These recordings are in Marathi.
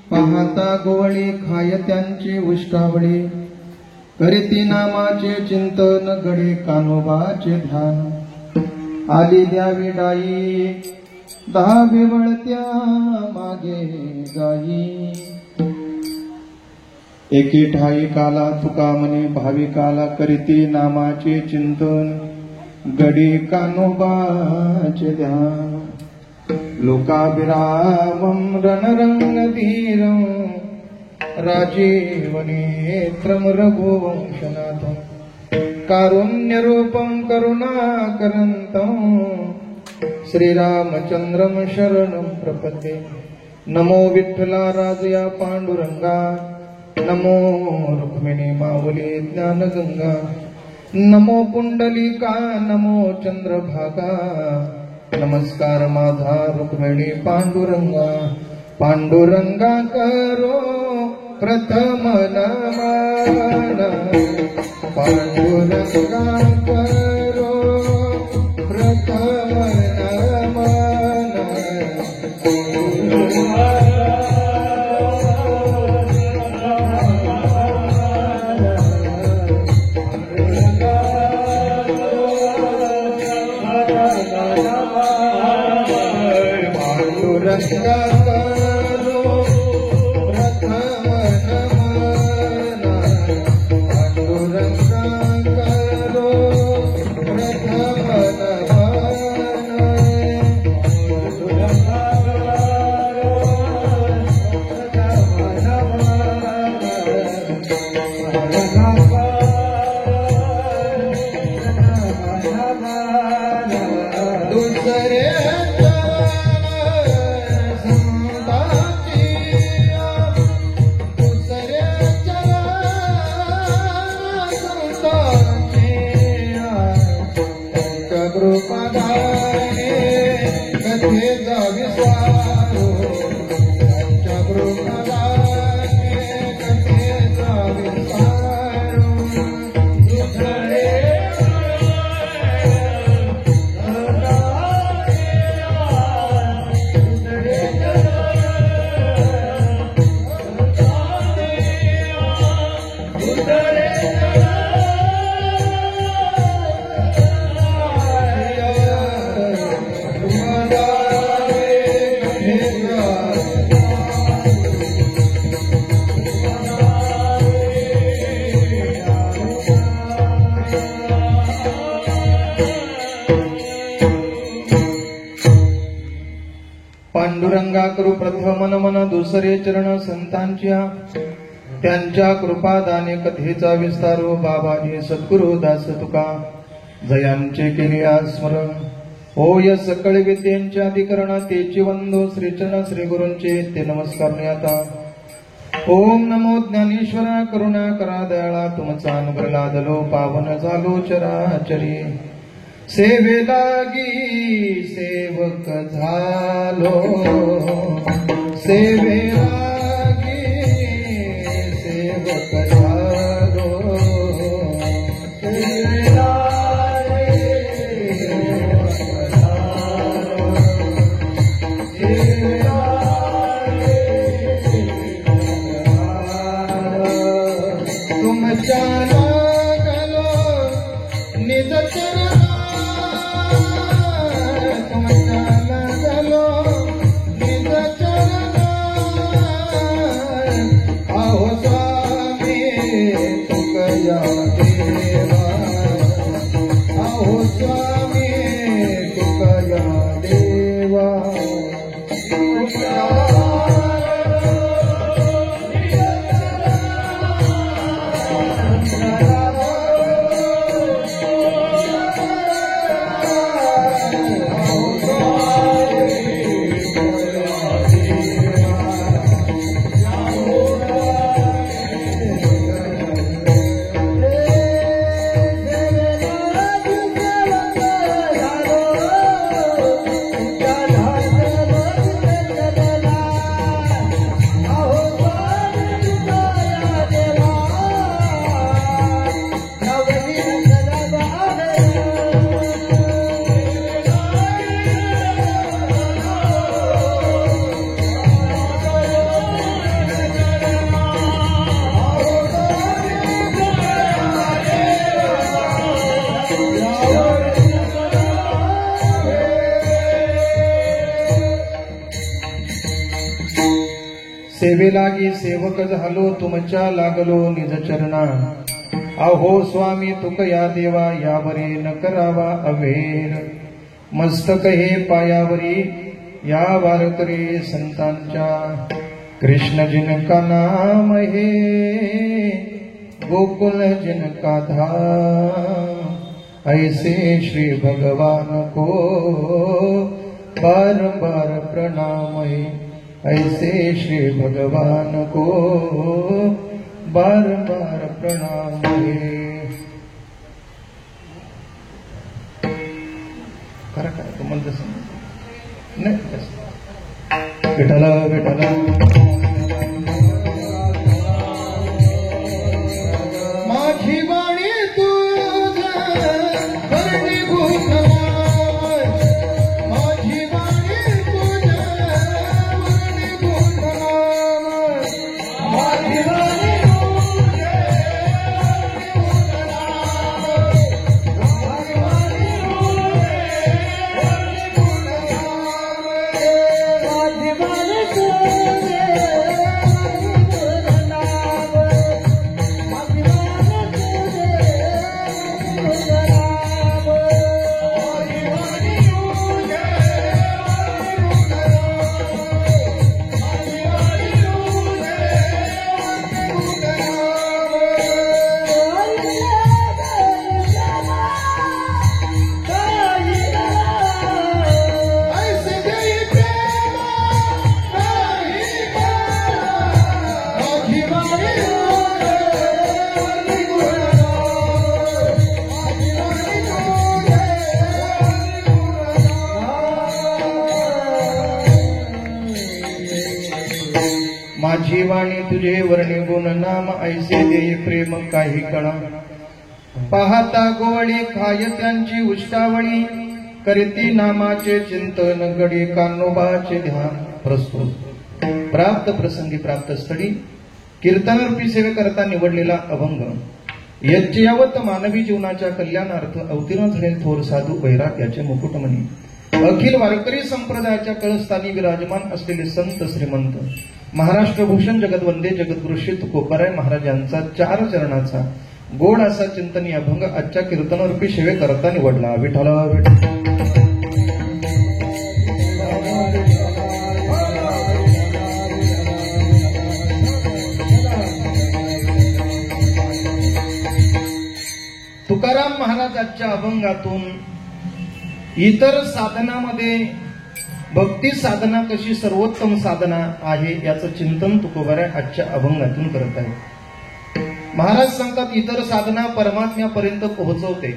पाहता गोवळी खाय त्यांची उष्टावळी करीती नामाचे चिंतन गडे कानोबाचे ध्यान आली द्यावी डाई 10 वळत्या मागे गाई एके ठाई काला तुका म्हणे भाविकाला करीती नामाचे चिंतन गडे कानोबाचे ध्यान लोकाभिरामं रणरंगधीरं राजीवनेत्रं रघुवंशनाथं कारुण्यरूपं करुणाकरन्तं श्रीरामचन्द्रं शरणं प्रपद्ये नमो विठ्ठला राजया पांडुरंगा नमो रुक्मिणी माऊली ज्ञानगंगा नमो पुंडलिका नमो चंद्रभागा नमस्कार माझा रुक्मिणी पांडुरंगा करो प्रथम नमन पांडुरंगा करो प्रथम नमन पांडुरंगा करू प्रथम नमन दुसरे चरण संतांच्या त्यांच्या कृपादाने कथेचा विस्तार बाबाजी सद्गुरु दास तुका जयांचे केले स्मरण होय सकळ विद्येच्या अधिकरण तेची वंदो श्रीचरण श्री गुरूंचे ते नमस्कार आता ओम नमो ज्ञानेश्वरा करुणा करा दयाळा तुमचा अनुग्रह लादलो पावन झालो चराचरी सेवे लागी सेवक झालो सेवे लागी सेवक झालो सेवे लागी सेवक झालो सेवे लागी तुमच्या लागलो निज चरण सेवे लागी सेवक झालो तुमच्या लागलो निज चरणा अहो स्वामी तुक या देवा यावरी न करावा अवेर मस्तक हे पायावरी या वारकरी संतांच्या कृष्ण जिनका नाम हे गोकुल जिनका धाम ऐसे श्री भगवान को बार बार प्रणाम है ऐसे श्री भगवान को बार बार प्रणाम है। करा करा तुम्हाला जसं नाही विठ्ठल विठ्ठल माझी वाणी तुझ्या वर्णी भूतनाय माझी वाणी तुझ्या वर्णी भूतनाय माझी वाणी माझी वाणी तुझे वर्णी गुण नाम ऐसे देई प्रेम काही कणा पाहता गोवळी खाय त्यांची उष्टावळी करीती नामाचे चिंतन गडी कानोबाचे ध्यान प्रस्तुत प्राप्त प्रसंगी प्राप्त स्थळी कीर्तनरूपी सेवेकरता निवडलेला अभंग यज्ञयावत मानवी जीवनाच्या कल्याणार्थ अवतीर्ण झालेले थोर साधू वैराग्याचे मुकुटमणी अखिल वारकरी संप्रदायाच्या कळस्थानी विराजमान असलेले संत श्रीमंत महाराष्ट्र भूषण जगदवंदे जगद्गुरु श्री तुकोबाराय महाराजांचा 4 चरणाचा गोड असा चिंतनीय अभंग आजच्या कीर्तनरूपी सेवेकरता निवडला। विठ्ठल विठ्ठल तुकाराम महाराजांच्या अभंगातून इतर साधनामध्ये भक्ती साधना कशी सर्वोत्तम साधना आहे याचं चिंतन तुकोबाराय आजच्या अभंगातून करत आहे। महाराज सांगतात इतर साधना परमात्म्यापर्यंत पोहोचवते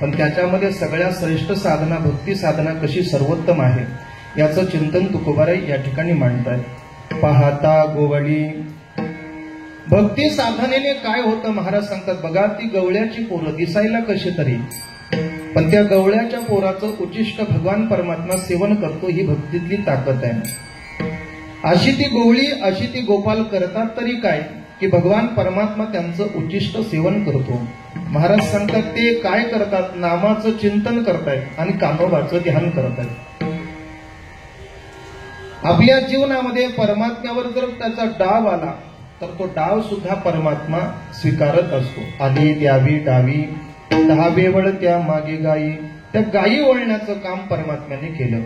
पण त्याच्यामध्ये सगळ्यात श्रेष्ठ साधना भक्ती साधना कशी सर्वोत्तम आहे याचं चिंतन तुकोबाराय या ठिकाणी मांडतायत। पाहता गोवळी भक्ती साधनेने काय होतं महाराज सांगतात बघा ती गवळ्याची पोरं दिसायला कशी तरी पण त्या गवळ्याच्या पोराचं उच्चिष्ट भगवान परमात्मा सेवन करतो ही भक्तीतली ताकद आहे। अशी ती गोवळी अशी ती गोपाल करतात तरी काय की भगवान परमात्मा त्यांचं उच्चिष्ट सेवन करतो। महाराज सांगतात ते काय करतात नामाचं चिंतन करतायत आणि कानोबाचं ध्यान करतायत। आपल्या जीवनामध्ये परमात्म्यावर जर त्याचा डाव आला तर तो डाव सुद्धा परमात्मा स्वीकारत असतो। आधी द्यावी डावी 10 वेळ त्या मागे गायी त्या गायी वळण्याचं काम परमात्म्याने केलं।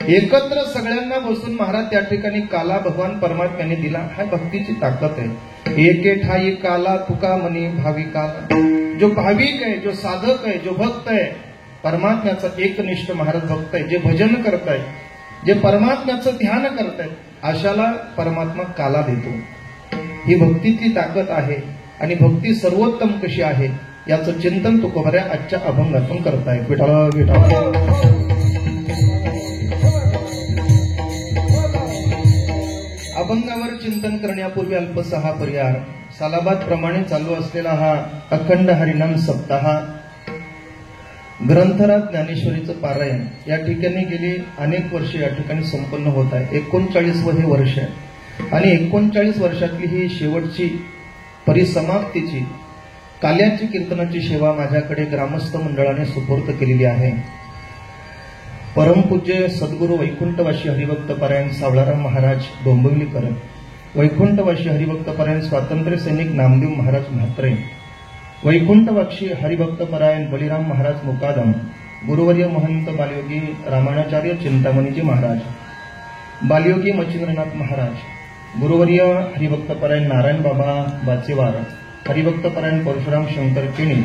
एकत्र सगळ्यांना बसून महाराज त्या ठिकाणी काला भगवान परमात्म्याने दिला। हा भक्तीची ताकद आहे। एके ठाई काला तुका मनी भाविकाला जो भाविक आहे जो साधक आहे जो भक्त आहे परमात्म्याचा एकनिष्ठ महाराज भक्त आहे जे भजन करताय जे परमात्म्याचं ध्यान करताय अशाला परमात्मा काला देतो। ही भक्तीची ताकद आहे आणि भक्ती सर्वोत्तम कशी आहे याचं चिंतन तुकोबाराय आजच्या अभंगातून करतायत। विठ्ठल विठ्ठल अभंगावर चिंतन करण्यापूर्वी अल्पसा हा पर्याय सालाबाद प्रमाणे चालू असलेला हा अखंड हरिनाम सप्ताह ग्रंथराज ज्ञानेश्वरीचं पारायण या ठिकाणी गेली अनेक वर्षे या ठिकाणी संपन्न होत आहे। 39वे वर्ष आहे आणि 39 वर्षातली ही शेवटची परिसमाप्तीची काल्याची कीर्तनाची सेवा माझ्याकडे ग्रामस्थ मंडळाने सुपूर्द केलेली आहे। परमपूज्य सद्गुरू वैकुंठवासी हरिभक्त पारायण सावळाराम महाराज डोंबिवलीकर वैकुंठवासी हरिभक्तपरायण स्वातंत्र्य सैनिक नामदेव महाराज म्हात्रे, वैकुंठवासी हरिभक्तपरायण बलिराम महाराज मुकादम, गुरुवर्य महंत बालयोगी रामाणाचार्य चिंतामणीजी महाराज, बालयोगी मच्छिंद्रनाथ महाराज, गुरुवर्य हरिभक्तपरायण नारायण बाबा बाचेवार, हरिभक्तपरायण परशुराम शंकर केणी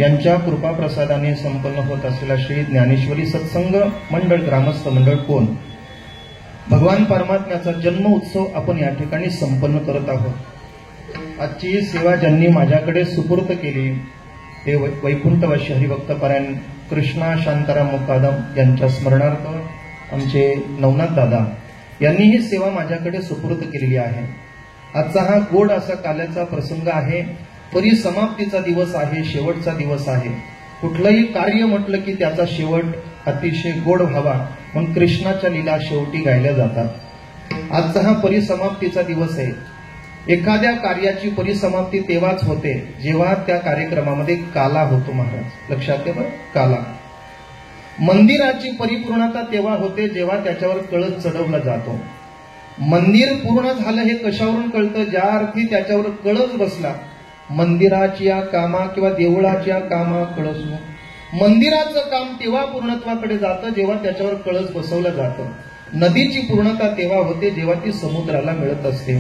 यांच्या कृपाप्रसादाने संपन्न होत असलेला श्री ज्ञानेश्वरी सत्संग मंडळ ग्रामस्थ मंडळ कोण भगवान परमात्म्याचा जन्म उत्सव आपण या ठिकाणी संपन्न करत आहोत। आजची सेवा ज्यांनी माझ्याकडे सुपूर्त केली ते वैकुंठवासी हरिभक्तपरायण कृष्णा शांताराम मुकादम यांच्या स्मरणार्थ आमचे नवनाथ दादा यांनी ही सेवा माझ्याकडे सुपूर्त केलेली आहे। आजचा हा गोड असा काल्याचा प्रसंग आहे, परिसमाप्तीचा दिवस आहे, शेवटचा दिवस आहे। कुठलंही कार्य म्हटलं की त्याचा शेवट अतिशय गोड व्हावा म्हणून कृष्णाच्या लीला शेवटी गायल्या जातात। आजचा हा परिसमाप्तीचा दिवस आहे। एखाद्या कार्याची परिसमाप्ती तेव्हाच होते जेव्हा त्या कार्यक्रमामध्ये काला होतो महाराज, लक्षात ठेवा, काला। मंदिराची परिपूर्णता तेव्हा होते जेव्हा त्याच्यावर कळस चढवला जातो। मंदिर पूर्ण झालं हे कशावरून कळतं? ज्या अर्थी त्याच्यावर कळस बसला। मंदिराच्या कामा किंवा देवळाच्या कामा कळस, मंदिराचं काम तेव्हा पूर्णत्वाकडे जातं जेव्हा त्याच्यावर कळस बसवलं जातं। नदीची पूर्णता तेव्हा होते जेव्हा ती समुद्राला मिळत असते।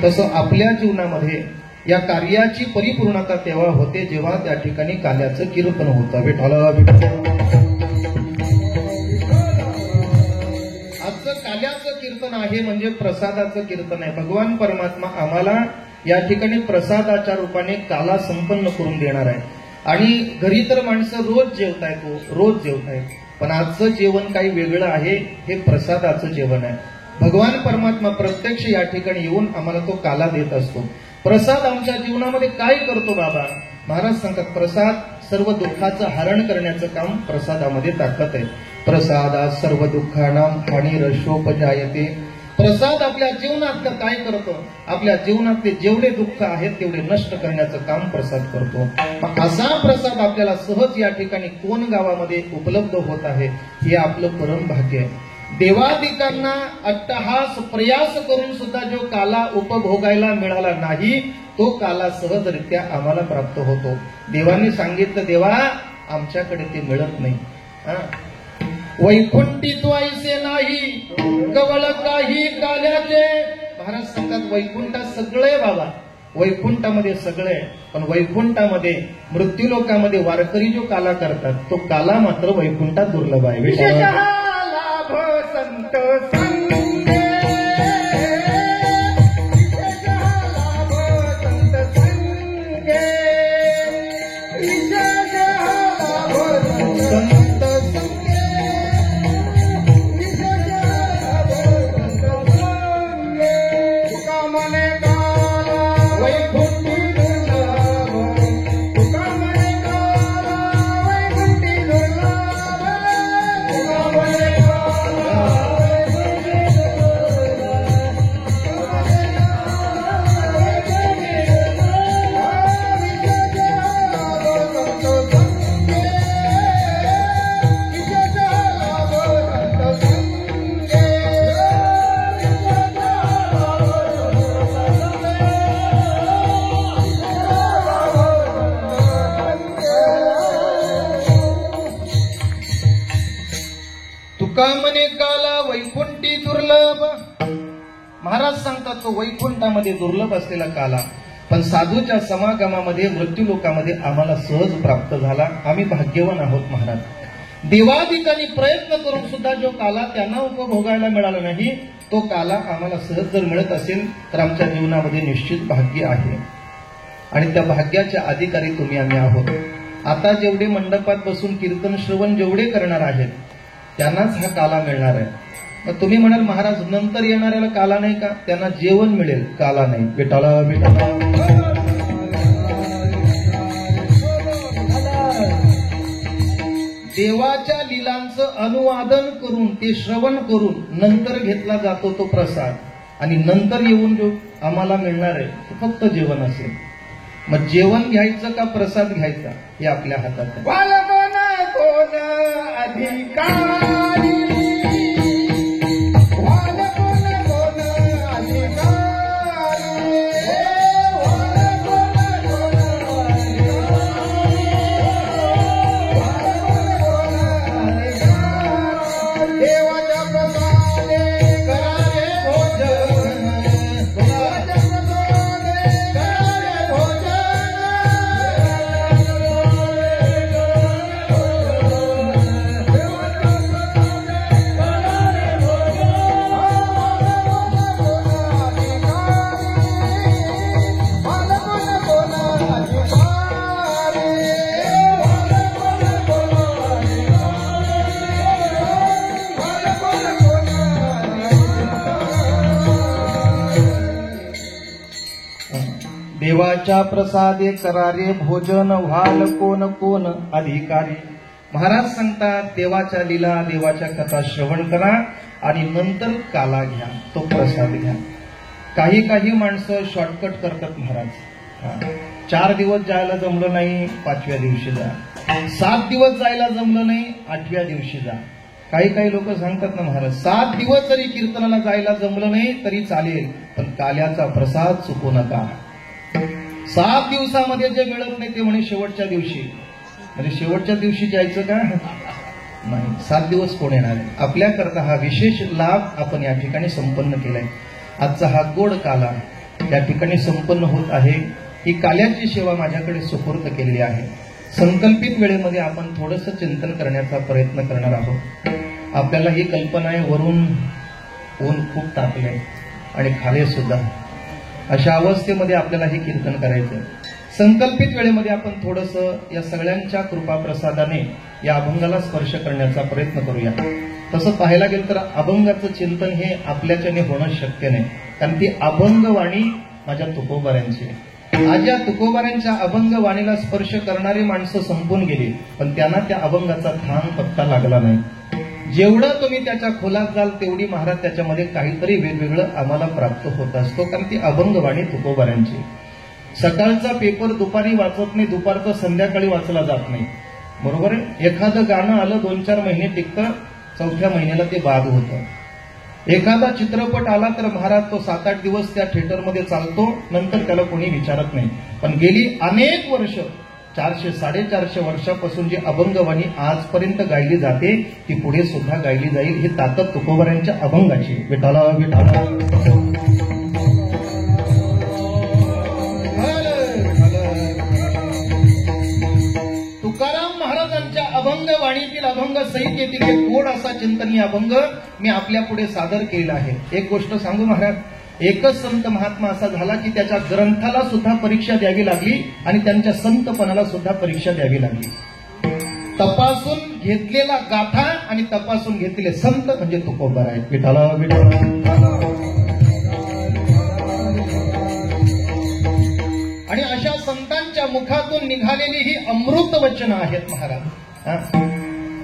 तसं आपल्या जीवनामध्ये या कार्याची परिपूर्णता तेव्हा होते जेव्हा त्या ठिकाणी काल्याचं कीर्तन होतं। विठ्ठला आजचं काल्याचं कीर्तन आहे म्हणजे प्रसादाचं कीर्तन आहे। भगवान परमात्मा आम्हाला या ठिकाणी प्रसादाच्या रूपाने काला संपन्न करून देणार आहे। आणि घरी तर माणसं रोज जेवतायत, रोज जेवतायत, पण आजचं जेवण काही वेगळं आहे, हे प्रसादाचं जेवण आहे। भगवान परमात्मा प्रत्यक्ष या ठिकाणी येऊन आम्हाला तो काला देत असतो। प्रसाद आमच्या जीवनामध्ये काय करतो बाबा? महाराज सांगतात प्रसाद सर्व दुःखाचं हरण करण्याचं काम प्रसादामध्ये ताकद आहे। प्रसादात सर्व दुःखानां हानिरशोपजायते। प्रसाद आपल्या जीवनात काय करतो? आपल्या जीवनातले जेवढे दुःख आहेत तेवढे नष्ट करण्याचं काम प्रसाद करतो। असा प्रसाद आपल्याला सहज या ठिकाणी कोण गावामध्ये उपलब्ध होत आहे, हे आपलं परम भाग्य आहे। देवादिकांना अट्टहास प्रयास करून सुद्धा जो काला उपभोगायला मिळाला नाही तो काला सहजरित्या आम्हाला प्राप्त होतो। देवाने सांगितलं देवा आमच्याकडे ते मिळत नाही। वैकुंठी त्वायसे नाही कवळ काही काल्याचे। महाराज सांगतात वैकुंठात सगळे बाबा, वैकुंठामध्ये सगळे, पण वैकुंठामध्ये मृत्यूलोकामध्ये वारकरी जो काला करतात तो काला मात्र वैकुंठात दुर्लभ आहे। लाभ संत संगे, लाभ संत संगे, संत तुकामने काला वैकुंठी दुर्लभ। महाराज सांगतात तो वैकुंठामध्ये दुर्लभ असलेला काला पण साधूच्या समागमामध्ये मृत्यूलोकामध्ये आम्हाला सहज प्राप्त झाला। आम्ही भाग्यवान आहोत महाराज। देवादिकांनी प्रयत्न करून सुद्धा जो काला त्यांना उपभोगायला मिळाला नाही तो काला आम्हाला सहज जर मिळत असेल तर आमच्या जीवनामध्ये निश्चित भाग्य आहे आणि त्या भाग्याच्या अधिकारी तुम्ही आम्ही आहोत। आता जेवढे मंडपात बसून कीर्तन श्रवण जेवढे करणार आहेत त्यांनाच हा काला मिळणार आहे। मग तुम्ही म्हणाल महाराज नंतर येणाऱ्याला काला नाही का? त्यांना जेवण मिळेल, काला नाही। विठ्ठला विठ्ठला देवाच्या लीलांचं अनुवादन करून ते श्रवण करून नंतर घेतला जातो तो प्रसाद आणि नंतर येऊन जो आम्हाला मिळणार आहे तो फक्त जेवण असेल। मग जेवण घ्यायचं का प्रसाद घ्यायचा हे आपल्या हातात आहे। कोण अधिकारी देवाच्या प्रसादे करारे भोजन व्हाल कोण कोण अधिकारी. महाराज सांगतात देवाच्या लीला देवाच्या कथा श्रवण करा आणि नंतर काला घ्या, तो प्रसाद घ्या. काही काही माणसं शॉर्टकट करतात महाराज. 4 दिवस जायला जमलं नाही 5व्या दिवशी जा, 7 दिवस जायला जमलं नाही 8व्या दिवशी जा. काही काही लोक सांगतात ना महाराज 7 दिवस जरी कीर्तनाला जायला जमलं नाही तरी चालेल, पण काल्याचा प्रसाद चुकू नका. 7 दिवसामध्ये जे मिळत नाही ते म्हणे शेवटच्या दिवशी. म्हणजे शेवटच्या दिवशी जायचं का नाही, 7 दिवस कोण येणार आहे. आपल्याकरता हा विशेष लाभ आपण या ठिकाणी संपन्न केलाय. आजचा हा गोड काला या ठिकाणी संपन्न होत आहे. ही काल्याची सेवा माझ्याकडे सुपूर्द केलेली आहे. संकल्पित वेळेमध्ये आपण थोडंसं चिंतन करण्याचा प्रयत्न करणार आहोत. आपल्याला ही कल्पना आहे वरून ऊन खूप तापलंय आणि खाली सुद्धा. अशा अवस्थेमध्ये आपल्याला हे कीर्तन करायचं. संकल्पित वेळेमध्ये आपण थोडंसं या सगळ्यांच्या कृपा प्रसादाने या अभंगाला स्पर्श करण्याचा प्रयत्न करूया. तसं पाहायला गेलं तर अभंगाचं चिंतन हे आपल्याच्याने होणं शक्य नाही, कारण ती अभंगवाणी माझ्या तुकोबाऱ्यांची. आज या तुकोबाऱ्यांच्या अभंगवाणीला स्पर्श करणारी माणसं संपून गेली, पण त्यांना त्या अभंगाचा थांग पत्ता लागला नाही. जेवढं तुम्ही त्याच्या खोलात जाल तेवढी महाराज त्याच्यामध्ये काहीतरी वेगवेगळं आम्हाला प्राप्त होत असतो, कारण ती अभंगवाणी तुकोबाऱ्यांची. सकाळचा पेपर दुपारी वाचत नाही, दुपारचा संध्याकाळी वाचला जात नाही, बरोबर आहे. एखादं गाणं आलं 2-4 महिने टिकतं, 4थ्या महिन्याला ते बाद होतं. एखादा चित्रपट आला तर महाराज तो 7-8 दिवस त्या थिएटरमध्ये चालतो, नंतर त्याला कोणी विचारत नाही. पण गेली अनेक वर्ष 400-450 वर्षापासून जी अभंगवाणी आजपर्यंत गायली जाते ती पुढे सुद्धा गायली जाईल. ही ताकद तुकोबाऱ्यांच्या अभंगाची. विठाला विठाला तुकाराम महाराजांच्या अभंगवाणीतील अभंग सहित येथील एक गोड असा चिंतनीय अभंग मी आपल्या पुढे सादर केला आहे. एक गोष्ट सांगू महाराज, एकच संत महात्मा असा झाला की त्याच्या ग्रंथाला सुद्धा परीक्षा द्यावी लागली आणि त्यांच्या संतपणाला सुद्धा परीक्षा द्यावी लागली. तपासून घेतलेला गाथा आणि तपासून घेतलेले संत म्हणजे तुकोबार आहेत. विठाला विठाला. आणि अशा संतांच्या मुखातून निघालेली ही अमृत वचनं आहेत महाराज.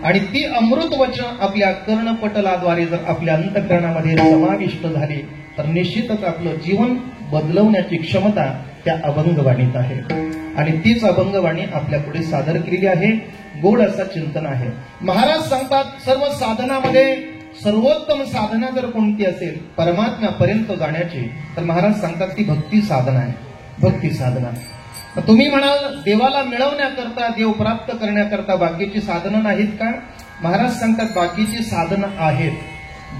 आणि ती अमृत वचन आपल्या कर्णपटलाद्वारे जर आपल्या अंतःकरणामध्ये समाविष्ट झाली तर निश्चितच आपलं जीवन बदलवण्याची क्षमता त्या अभंगवाणीत आहे. आणि तीच अभंगवाणी आपल्या पुढे सादर केलेली आहे. गोड असा चिंतन आहे. महाराज सांगतात सर्व साधनामध्ये सर्वोत्तम साधना जर कोणती असेल परमात्म्यापर्यंत जाण्याची तर महाराज सांगतात ती भक्ती साधना आहे. भक्ती साधना. तुम्ही म्हणाल देवाला मिळवण्याकरता देव प्राप्त करण्याकरता बाकीची साधनं नाहीत का? महाराज सांगतात बाकीची साधनं आहेत.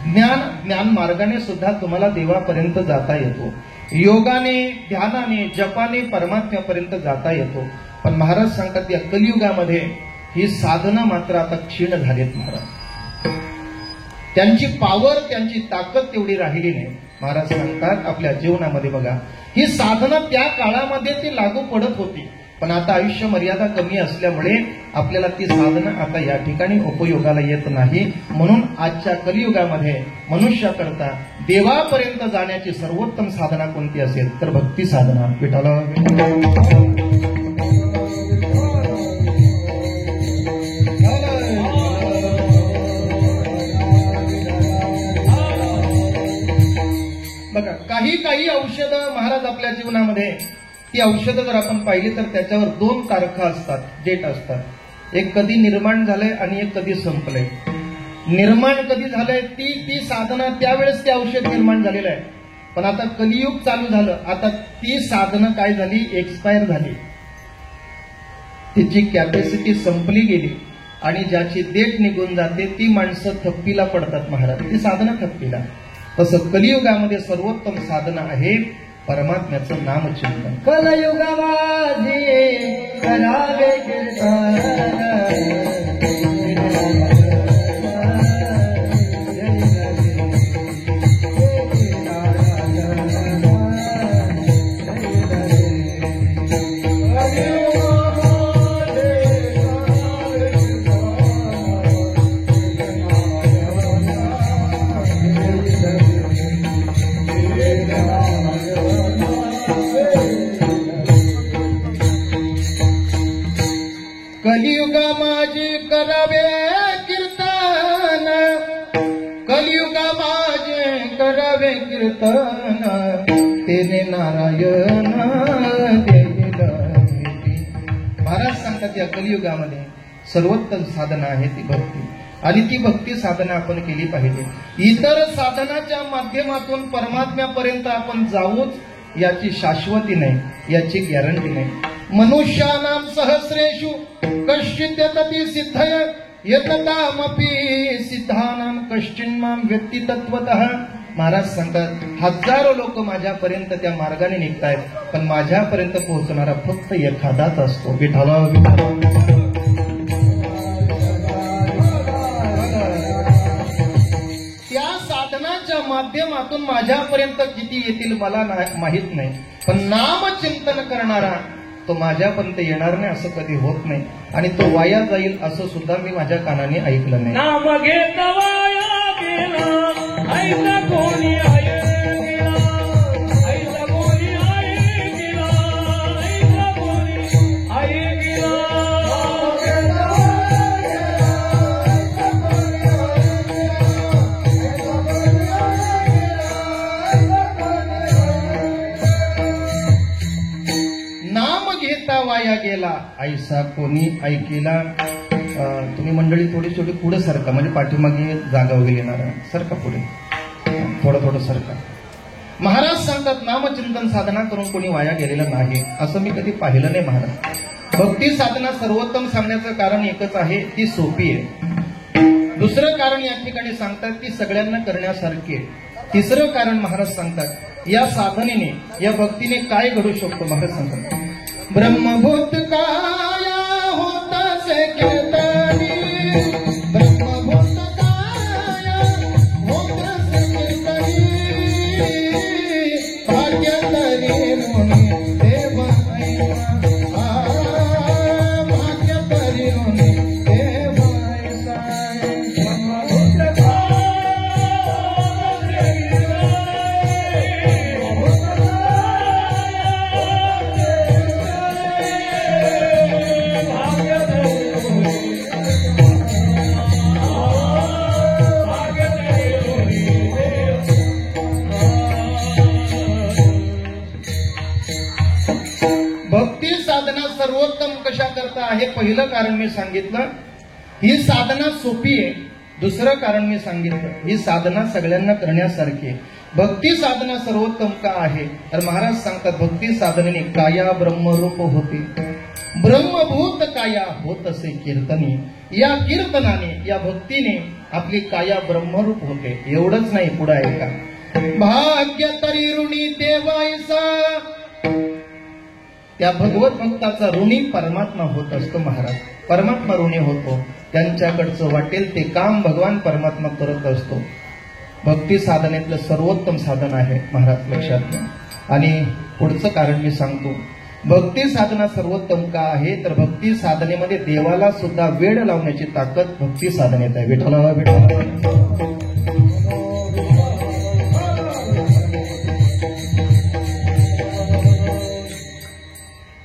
ज्ञान मार्गाने सुद्धा तुम्हाला देवापर्यंत जाता येतो. योगाने ध्यानाने जपाने परमात्म्यापर्यंत जाता येतो. पण महाराज सांगतात या कलियुगामध्ये ही साधना मात्र आता क्षीण झालीत महाराज. त्यांची पावर त्यांची ताकद तेवढी राहिली नाही. महाराज सांगतात आपल्या जीवनामध्ये बघा ही साधना त्या काळामध्ये ती लागू पडत होती, पण आता आयुष्य मर्यादा कमी असल्यामुळे आपल्याला ती साधना आता या ठिकाणी उपयोगाला येत नाही. म्हणून आजच्या कलियुगामध्ये मनुष्याकरता देवापर्यंत जाण्याची सर्वोत्तम साधना कोणती असेल तर भक्ती साधना. विठाला बघा काही काही औषधं महाराज आपल्या जीवनामध्ये ती औषधं जर आपण पाहिली तर त्याच्यावर 2 तारखा असतात, डेट असतात. एक कधी निर्माण झालंय आणि एक कधी संपलंय. निर्माण कधी झालंय ती साधना त्यावेळेस ते औषध निर्माण झालेलं आहे. पण आता कलियुग चालू झालं, आता ती साधना काय झाली एक्सपायर झाली, तिची कॅपॅसिटी संपली गेली आणि ज्याची डेट निघून जाते ती माणसं थप्पीला पडतात महाराज. ती साधना थप्पीला. तसं कलियुगामध्ये सर्वोत्तम साधना आहे परमात्म्याचं नामचिंतन. कलयुगवादी करावे कीर्तन करावे कीर्तन तेने नारायण देईल. महाराज सांगतात या कलियुगामध्ये सर्वोत्तम साधना आहे ती भक्ती, आणि ती भक्ती साधना आपण केली पाहिजे. इतर साधनाच्या माध्यमातून परमात्म्यापर्यंत आपण जाऊच याची शाश्वती नाही, याची गॅरंटी नाही. मनुष्यानां सहस्रेषु कश्चित् यतति सिद्धय यततामपि सिद्धानां कश्चिन्मां व्यक्ती तत्वतः. महाराज सांगतात हजारो लोक माझ्यापर्यंत त्या मार्गाने निघतायत, पण माझ्यापर्यंत पोहोचणारा फक्त एखादाच असतो. विठ्ठला विठ्ठला. त्या साधनाच्या माध्यमातून माझ्यापर्यंत किती येतील मला माहित नाही, पण नामचिंतन करणारा तो माझ्यापर्यंत येणार नाही असं कधी होत नाही, आणि तो वाया जाईल असं सुद्धा मी माझ्या कानाने ऐकलं नाही. नाम घेत वाया गेला, ऐसा कोणी आहे गेला, ऐसा कोणी आहे गेला, ऐसा कोणी आहे गेला. नाम घेता वाया गेला ऐसा कोणी ऐकेला. तुम्ही मंडळी थोडी थोडी पुढे सरका, म्हणजे पाठीमागे जागा वगैरे येणार आहे. सरका पुढे, थोडं थोडं सरका. महाराज सांगतात नामचिंतन साधना करून कोणी वाया गेलेलं नाही, असं मी कधी पाहिलं नाही. महाराज भक्ती साधना सर्वोत्तम सांगण्याचं कारण एकच आहे, ती सोपी आहे. दुसरं कारण या ठिकाणी सांगतात ती सगळ्यांना करण्यासारखी आहे. तिसरं कारण महाराज सांगतात या साधनेने, या भक्तीने काय घडू शकतो. महाराज सांगतात ब्रह्मभूत काया होतासे कीर्तनी, ब्रह्मभूत काया होतासे कीर्तनी, भाग्य तरी मुनी देव ऐसा, भाग्य तरी मुनी देव ऐसा. ब्रह्मभूत भक्ती साधना सर्वोत्तम कशा करता आहे. पहिलं कारण मी सांगितलं, ही साधना सोपी आहे. दुसरं कारण मी सांगितलं, ही साधना सगळ्यांना करण्यासारखी आहे. भक्ती साधना सर्वोत्तम का आहे, तर महाराज सांगतात भक्ती साधनेने काया ब्रह्मरूप होते, ब्रह्मभूत काया होत असे कीर्तनी. या कीर्तनाने, या भक्तीने आपली काया ब्रह्मरूप होते. एवढंच नाही, पुढे आहे का, भाग्य तरी ऋणी देवायसा. त्या भगवत भक्ताचा ऋणी परमात्मा होत असतो. महाराज परमात्मा ऋणी होतो, त्यांच्याकडचं वाटेल ते काम भगवान परमात्मा करत असतो. भक्ती साधनेतलं सर्वोत्तम साधन आहे महाराज, लक्षात घ्या. आणि पुढचं कारण मी सांगतो, भक्ती साधना सर्वोत्तम का आहे, तर भक्ती साधनेमध्ये देवाला सुद्धा वेळ लावण्याची ताकद भक्ती साधनेत आहे. विठ्ठला विठ्ठला.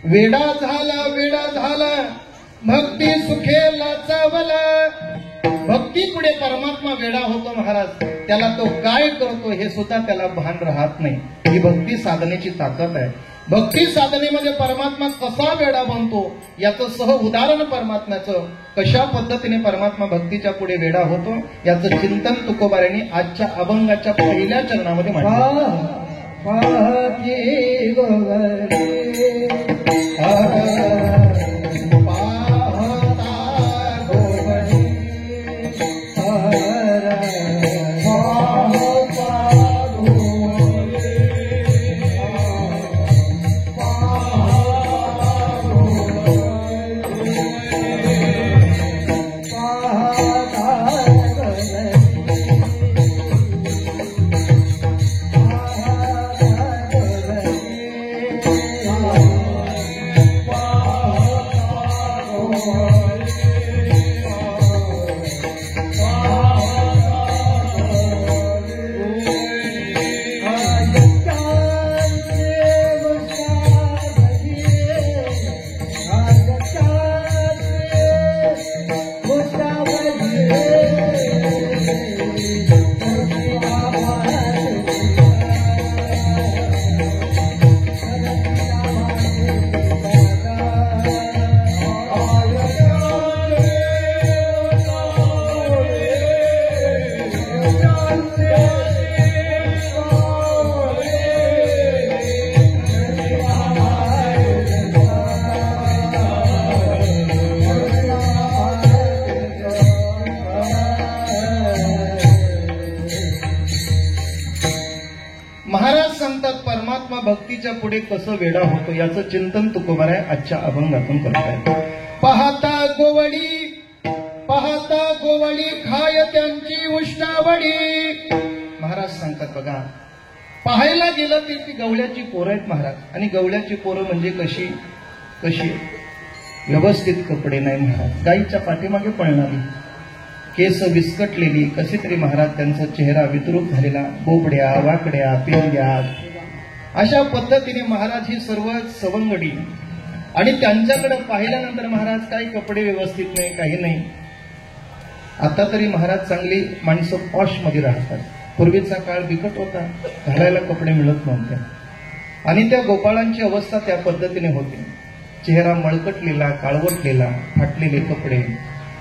वेडा झाला भक्ती सुखेला चावला. भक्ती पुढे परमात्मा वेडा होतो महाराज, त्याला तो काय करतो हे सुद्धा त्याला भान राहत नाही. ही भक्ती साधनेची ताकद आहे. भक्ती साधनेमध्ये परमात्मा कसा वेडा बनतो याचं सह उदाहरण परमात्म्याचं, कशा पद्धतीने परमात्मा भक्तीच्या पुढे वेडा होतो याचं चिंतन तुकोबाऱ्यांनी आजच्या अभंगाच्या पहिल्या चरणामध्ये म्हटलं. महाराज सांगतात परमात्मा भक्तीच्या पुढे कसं वेडा होतो याचं चिंतन तुकोबाराय आजच्या अभंगातून करताय. पाहता गोवळी खाय त्यांची उष्णावडी. महाराज सांगतात बघा, पाहायला गेलं तर ती गवळ्याची पोरं आहेत महाराज. आणि गवळ्याची पोरं म्हणजे कशी व्यवस्थित कपडे नाही महाराज, गाईच्या पाठीमागे पळणारी, केस विस्कटलेली, कशी तरी महाराज त्यांचा चेहरा विद्रूप झालेला, बोबड्या वाकड्या पिंग्या, अशा पद्धतीने महाराज ही सर्व सवंगडी. आणि त्यांच्याकडे पाहिल्यानंतर महाराज काही कपडे व्यवस्थित नाही, काही नाही. आता तरी महाराज चांगली माणसं पॉश मध्ये राहतात. पूर्वीचा काळ बिकट होता, घालायला कपडे मिळत नव्हते. आणि त्या गोपाळांची अवस्था त्या पद्धतीने होती, चेहरा मळकटलेला, काळवटलेला, फाटलेले कपडे.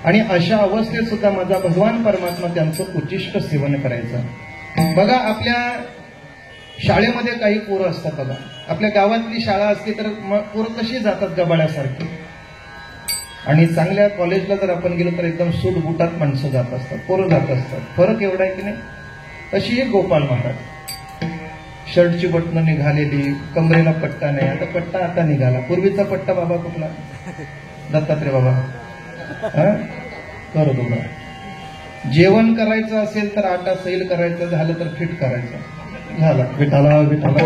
आणि अशा अवस्थेत सुद्धा माझा भगवान परमात्मा त्यांचं उच्चिष्ट सेवन करायचं. बघा, आपल्या शाळेमध्ये काही पोरं असतात बघा, आपल्या गावातली शाळा असते तर पोरं कशी जातात गबाळ्यासारखी. आणि चांगल्या कॉलेजला जर आपण गेलो तर एकदम सूट बुटात माणसं जात असतात, पोरं जात असतात. फरक एवढा आहे की नाही. तशी एक गोपाळ महाराज, शर्टची बटणं निघालेली, कमरेला पट्टा नाही. आता पट्टा आता निघाला. पूर्वीचा पट्टा बाबा कुठला? दत्तात्रय बाबा. करू बघा, जेवण करायचं असेल तर आटा सैल करायचं, झालं तर फिट करायचं, झालं विठाला विठाला.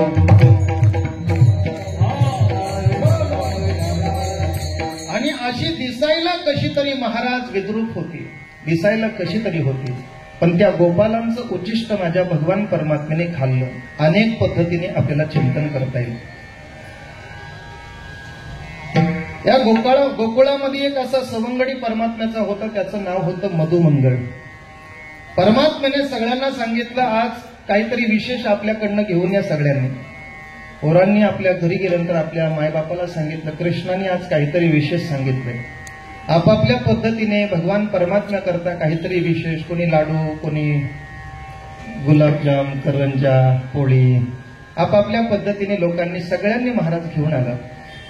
आणि अशी दिसायला कशी तरी महाराज विद्रूप होती, दिसायला कशी तरी होती. पण त्या गोपालांचं उच्चिष्ट माझ्या भगवान परमात्म्याने खाल्लं. अनेक पद्धतीने आपल्याला चिंतन करता येईल. या गोकुळामध्ये एक असा सवंगडी परमात्म्याचा होता, त्याचं नाव होतं मधुमंगळ. परमात्म्याने सगळ्यांना सांगितलं, आज काहीतरी विशेष आपल्याकडनं घेऊन या सगळ्यांनी. पोरांनी आपल्या घरी गेल्यानंतर आपल्या मायबापाला सांगितलं, कृष्णाने आज काहीतरी विशेष सांगितलंय. आपापल्या पद्धतीने भगवान परमात्म्याकरता काहीतरी विशेष, कोणी लाडू, कोणी गुलाबजाम, करंजा, पोळी, आपापल्या पद्धतीने लोकांनी सगळ्यांनी महाराज घेऊन आला.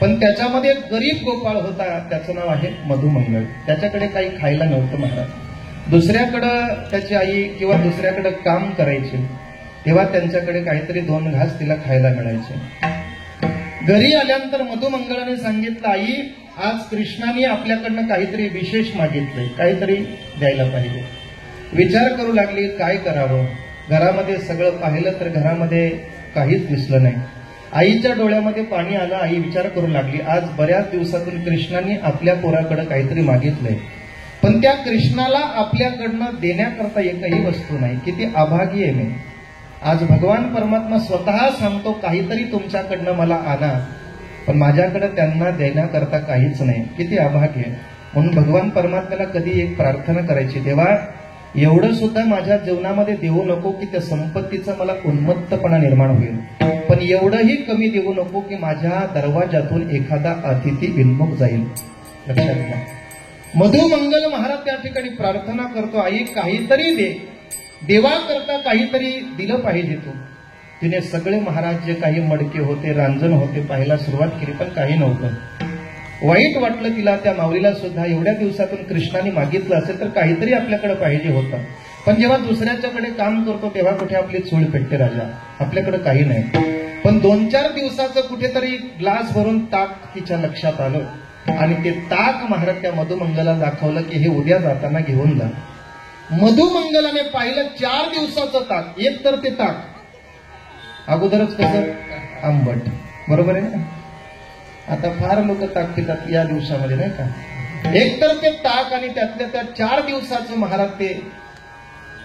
पण त्याच्यामध्ये एक गरीब गोपाळ होता, त्याचं नाव आहे मधुमंगळ. त्याच्याकडे काही खायला नव्हतं महाराज. दुसऱ्याकडं त्याची आई किंवा दुसऱ्याकडे काम करायचे, तेव्हा त्यांच्याकडे काहीतरी 2 घास तिला खायला मिळायचे. घरी आल्यानंतर मधुमंगळाने सांगितलं, आई आज कृष्णाने आपल्याकडनं काहीतरी विशेष मागितलंय, काहीतरी द्यायला पाहिजे. विचार करू लागली काय करावं. घरामध्ये सगळं पाहिलं तर घरामध्ये काहीच दिसलं नाही. आईच्या डोळ्यामध्ये पाणी आलं. आई विचार करू लागली, आज बऱ्याच दिवसातून कृष्णाने आपल्या पोराकडे काहीतरी मागितलंय, पण त्या कृष्णाला आपल्याकडनं देण्याकरता एकही वस्तू नाही. किती अभागी आहे मी. आज भगवान परमात्मा स्वतः सांगतो, काहीतरी तुमच्याकडनं मला आणा, पण माझ्याकडे त्यांना देण्याकरता काहीच नाही. किती अभागी आहे. म्हणून भगवान परमात्म्याला कधी एक प्रार्थना करायची, देवा एवढं सुद्धा माझ्या जीवनामध्ये देऊ नको की त्या संपत्तीचा मला उन्मत्तपणा निर्माण होईल, पण एवढंही कमी देऊ नको की माझ्या दरवाजातून एखादा अतिथी विन्मुख जाईल. लक्षात घ्या. मधुमंगल महाराज त्या ठिकाणी प्रार्थना करतो, आई काहीतरी दे, देवाकरता काहीतरी दिलं पाहिजे तू. तिने सगळे महाराज जे काही मडके होते, रांजण होते, पाहायला सुरुवात केली, पण काही नव्हतं. वाईट वाटलं तिला. त्या माऊलीला सुद्धा एवढ्या दिवसातून कृष्णाने मागितलं असेल तर काहीतरी आपल्याकडे पाहिजे होतं. पण जेव्हा दुसऱ्याच्याकडे काम करतो तेव्हा कुठे आपली चूळ पेटते राजा, आपल्याकडे काही नाही. पण 2-4 दिवसाचं कुठेतरी ग्लास भरून ताक तिच्या लक्षात आलं. आणि ते ताक महाराज त्या मधुमंगलाला दाखवलं की हे उद्या जाताना घेऊन जा. मधुमंगलाने पाहिलं 4 दिवसाचं ताक. एक तर ते ताक अगोदरच कसं आंबट, बरोबर आहे ना. आता फार लोक ताक पितात या दिवसामध्ये, नाही का. एक तर ते ताक आणि त्यातल्या त्या 4 दिवसाचं महाराज ते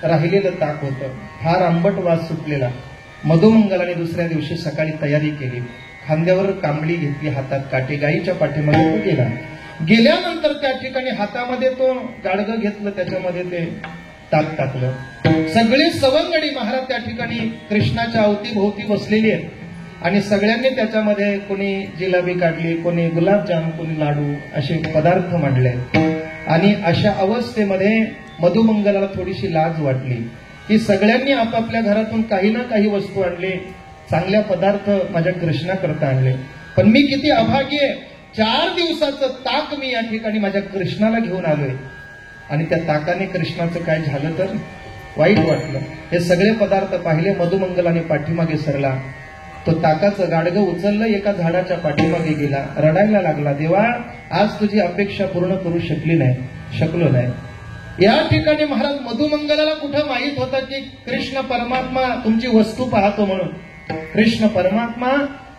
राहिलेलं ताक होतं, फार आंबट वास सुटलेला. मधुमंगलाने दुसऱ्या दिवशी सकाळी तयारी केली. खांद्यावर कांबळी घेतली, हातात काटे, गाईच्या पाठीमध्ये तो गेला. गेल्यानंतर त्या ठिकाणी हातामध्ये तो गाडगं घेतलं, त्याच्यामध्ये ते ताक टाकलं. सगळे सवंगडी महाराज त्या ठिकाणी कृष्णाच्या अवतीभोवती बसलेली आहेत. आणि सगळ्यांनी त्याच्यामध्ये कोणी जिलेबी काढली, कोणी गुलाबजाम, कोणी लाडू, असे पदार्थ मांडले. आणि अशा अवस्थेमध्ये मधुमंगलाला थोडीशी लाज वाटली. की सगळ्यांनी आपापल्या घरातून काही ना काही वस्तू आणले, चांगल्या पदार्थ माझ्या कृष्णाकरता आणले. पण मी किती अभागी आहे, 4 दिवसाचं ताक मी या ठिकाणी माझ्या कृष्णाला घेऊन आलोय आणि त्या ताकाने कृष्णाचं काय झालं तर वाईट वाटलं. हे सगळे पदार्थ पाहिले, मधुमंगलाने पाठीमागे सरला. तो ताकाचं गाडगं उचललं, एका झाडाच्या पाठीमागे गेला, रडायला लागला. देवा, आज तुझी अपेक्षा पूर्ण करू शकलो नाही. या ठिकाणी महाराज मधुमंगलाला कुठं माहित होतं की कृष्ण परमात्मा तुमची वस्तू पाहतो म्हणून. कृष्ण परमात्मा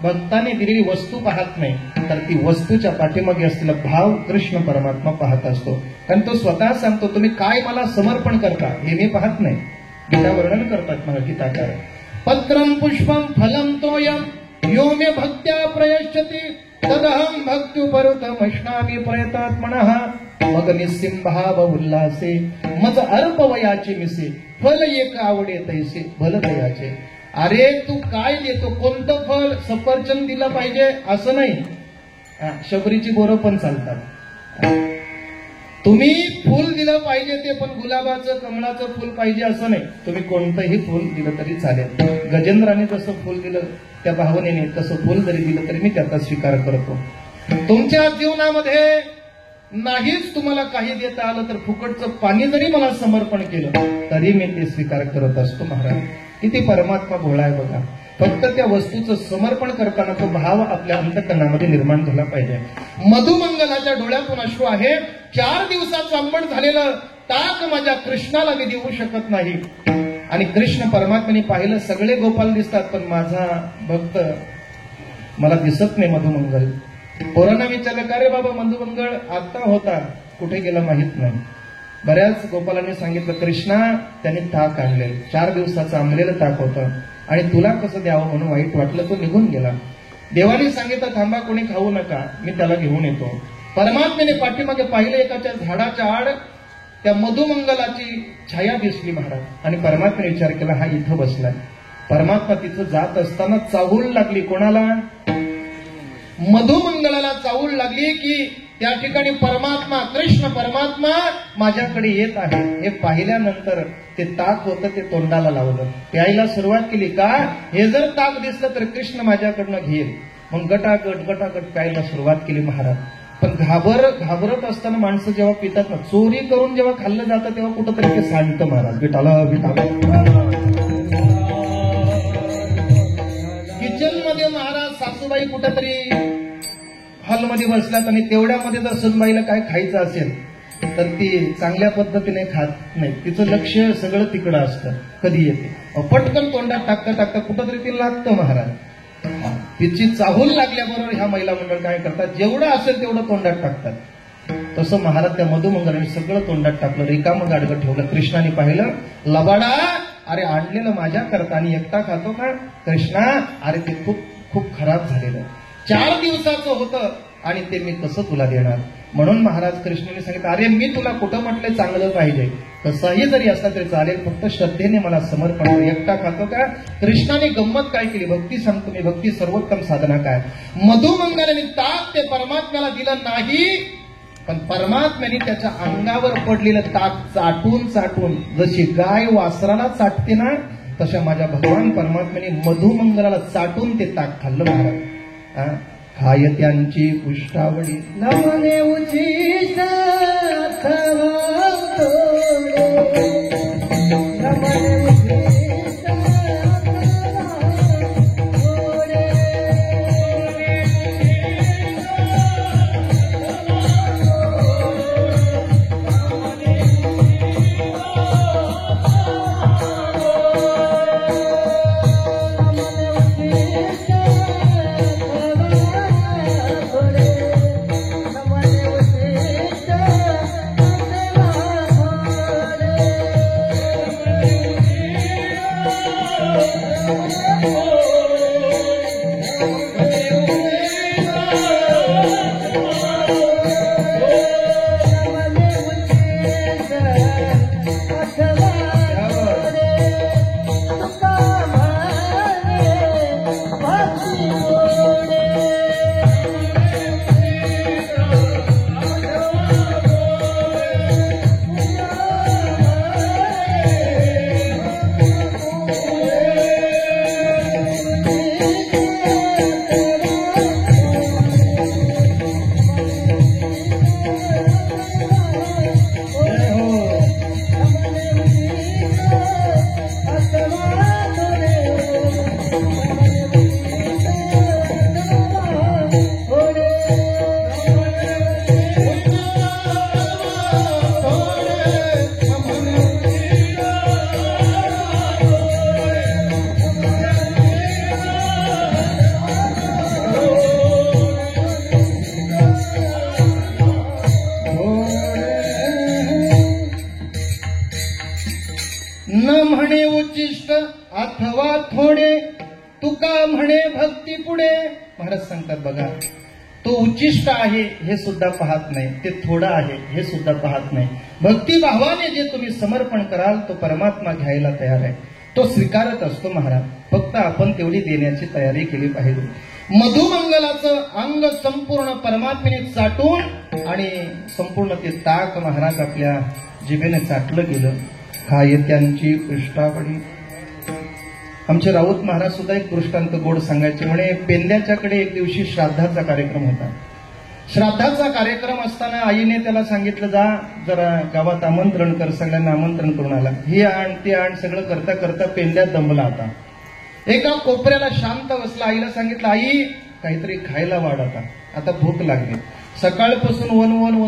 भक्ताने दिलेली वस्तू पाहत नाही, तर ती वस्तूच्या पाठीमागे असलेला भाव कृष्ण परमात्मा पाहत असतो. कारण तो स्वतः सांगतो, तुम्ही काय मला समर्पण करता हे मी पाहत नाही. गीता वर्णन करतात मला गीताकार. पत्रम पुष्पम फलम तोयम यो मे भक्त्या प्रयच्छति तदहम भक्त्युपरुतमश्नामी प्रयतात्मनः मग निस्सिम भाव उल्हासे मज अल्पवयाचे मिसे फल एक आवडे तैसे भल दयाचे. अरे तू काय देतो, कोणतं फल? सफरचंद दिलं पाहिजे असं नाही, शबरीची बोरं पण चालतात. तुम्ही फुल दिलं पाहिजे, ते पण गुलाबाचं कमळाचं फुल पाहिजे असं नाही. तुम्ही कोणतंही फुल दिलं तरी चालेल. गजेंद्राने जसं फुल दिलं त्या भावनेने, तसं फुल जरी दिलं तरी मी त्याचा स्वीकार करतो. तुमच्या जीवनामध्ये नाहीच तुम्हाला काही देता आलं तर फुकटचं पाणी जरी मला समर्पण केलं तरी मी ते स्वीकार करत असतो. महाराज किती परमात्मा भोळा आहे बघा. फक्त त्या वस्तूचं समर्पण करताना तो भाव आपल्या अंतकरणामध्ये निर्माण झाला पाहिजे. मधुमंगलाच्या डोळ्यातून अश्रू आहे. 4 दिवसाचं आंबट झालेलं ताक माझ्या कृष्णाला मी देऊ शकत नाही. आणि कृष्ण परमात्म्याने पाहिलं, सगळे गोपाल दिसतात पण माझा भक्त मला दिसत नाही मधुमंगल. पोरांना विचारलं, का रे बाबा मधुमंगळ आता होता, कुठे गेला माहित नाही. बऱ्याच गोपालांनी सांगितलं, कृष्णा त्यांनी ताक आणले, 4 दिवसाचं आंबलेलं ताक होतं आणि तुला कसं द्यावं म्हणून वाईट वाटलं, तो निघून गेला. देवाने सांगितलं, थांबा, कोणी खाऊ नका, मी त्याला घेऊन येतो. परमात्म्याने पाठीमागे पाहिलं, एकाच्या झाडाच्या आड त्या मधुमंगलाची छाया दिसली महाराज. आणि परमात्म्याने विचार केला, हा इथं बसलाय. परमात्मा तिथं जात असताना चाहूल लागली. कोणाला? मधुमंगलाला चाहूल लागली की त्या ठिकाणी परमात्मा, कृष्ण परमात्मा माझ्याकडे येत आहे. हे पाहिल्यानंतर ते ताक होतं ते तोंडाला लावलं, प्यायला सुरुवात केली. का? हे जर ताक दिसलं तर कृष्ण माझ्याकडनं घेईल. मग गटागट प्यायला सुरुवात केली महाराज. पण घाबरत असताना माणसं जेव्हा पितात ना, चोरी करून जेव्हा खाल्लं जातं तेव्हा कुठंतरी ते सांगतं महाराज, बिटाला. किचन मध्ये महाराज सासूबाई कुठेतरी हॉलमध्ये बसल्यात आणि तेवढ्यामध्ये जर सुनबाईला काय खायचं असेल तर ती चांगल्या पद्धतीने खात नाही. तिचं लक्ष सगळं तिकडं असतं, कधी येते पटकन तोंडात टाकता कुठंतरी ती लागतं महाराज. तिची चाहूल लागल्याबरोबर ह्या महिला मंडळ काय करतात, जेवढं असेल तेवढं तोंडात टाकतात. तसं महाराज त्या मधुमंगलाने सगळं तोंडात टाकलं, रिकामं गाडगं ठेवलं. कृष्णाने पाहिलं, लबाडा, अरे आणलेलं माझ्या करता आणि एकटा खातो का? कृष्णा, अरे ते खूप खराब झालेलं, 4 दिवसाचं होतं आणि ते मी कसं तुला देणार? म्हणून महाराज कृष्णाने सांगितलं, अरे मी तुला कुठं म्हटलंय चांगलं पाहिजे, कसंही जरी असलं तरी चालेल, फक्त श्रद्धेने मला समर्पण कर. एकटा खातो का? कृष्णाने गंमत काय केली, भक्ती सांगतो मी, भक्ती सर्वोत्तम साधना काय. मधुमंगलाने ताक ते परमात्म्याला दिलं नाही, पण परमात्म्याने त्याच्या अंगावर पडलेलं ताक चाटून जशी गाय वासराला चाटते ना, तशा माझ्या भगवान परमात्म्याने मधुमंगलाला चाटून ते ताक खाल्लं महाराज. खाय त्यांची पुष्टावडी नमने उचित न म्हणे उच्चिष्ट अथवा थोडे, तुका म्हणे भक्ती पुढे. महाराज सांगतात बघा, तो उच्चिष्ट आहे हे सुद्धा पाहत नाही, ते थोडं आहे हे सुद्धा पाहत नाही. भक्तिभावाने जे तुम्ही समर्पण कराल तो परमात्मा घ्यायला तयार आहे, तो स्वीकारत असतो महाराज. फक्त आपण तेवढी देण्याची तयारी केली पाहिजे. मधुमंगलाचं अंग संपूर्ण परमात्म्याने चाटून आणि संपूर्ण ते ताक महाराज आपल्या जिभेने चाटलं गेलं. खाय त्यांची पृष्ठावडी. आमचे राऊत महाराज सुद्धा एक दृष्टांत गोड सांगायचे. म्हणे पेंद्याच्याकडे एक दिवशी श्राद्धाचा कार्यक्रम होता. श्राद्धाचा कार्यक्रम असताना आईने त्याला सांगितलं, जा जरा गावात आमंत्रण कर, सगळ्यांना आमंत्रण करून आला. हे आण ते आण सगळं करता करता पेंद्यात दमला आता. एका कोपऱ्याला शांत बसला. आईला सांगितलं, आई काहीतरी खायला वाढ, आता भूक लागली. सकाळपासून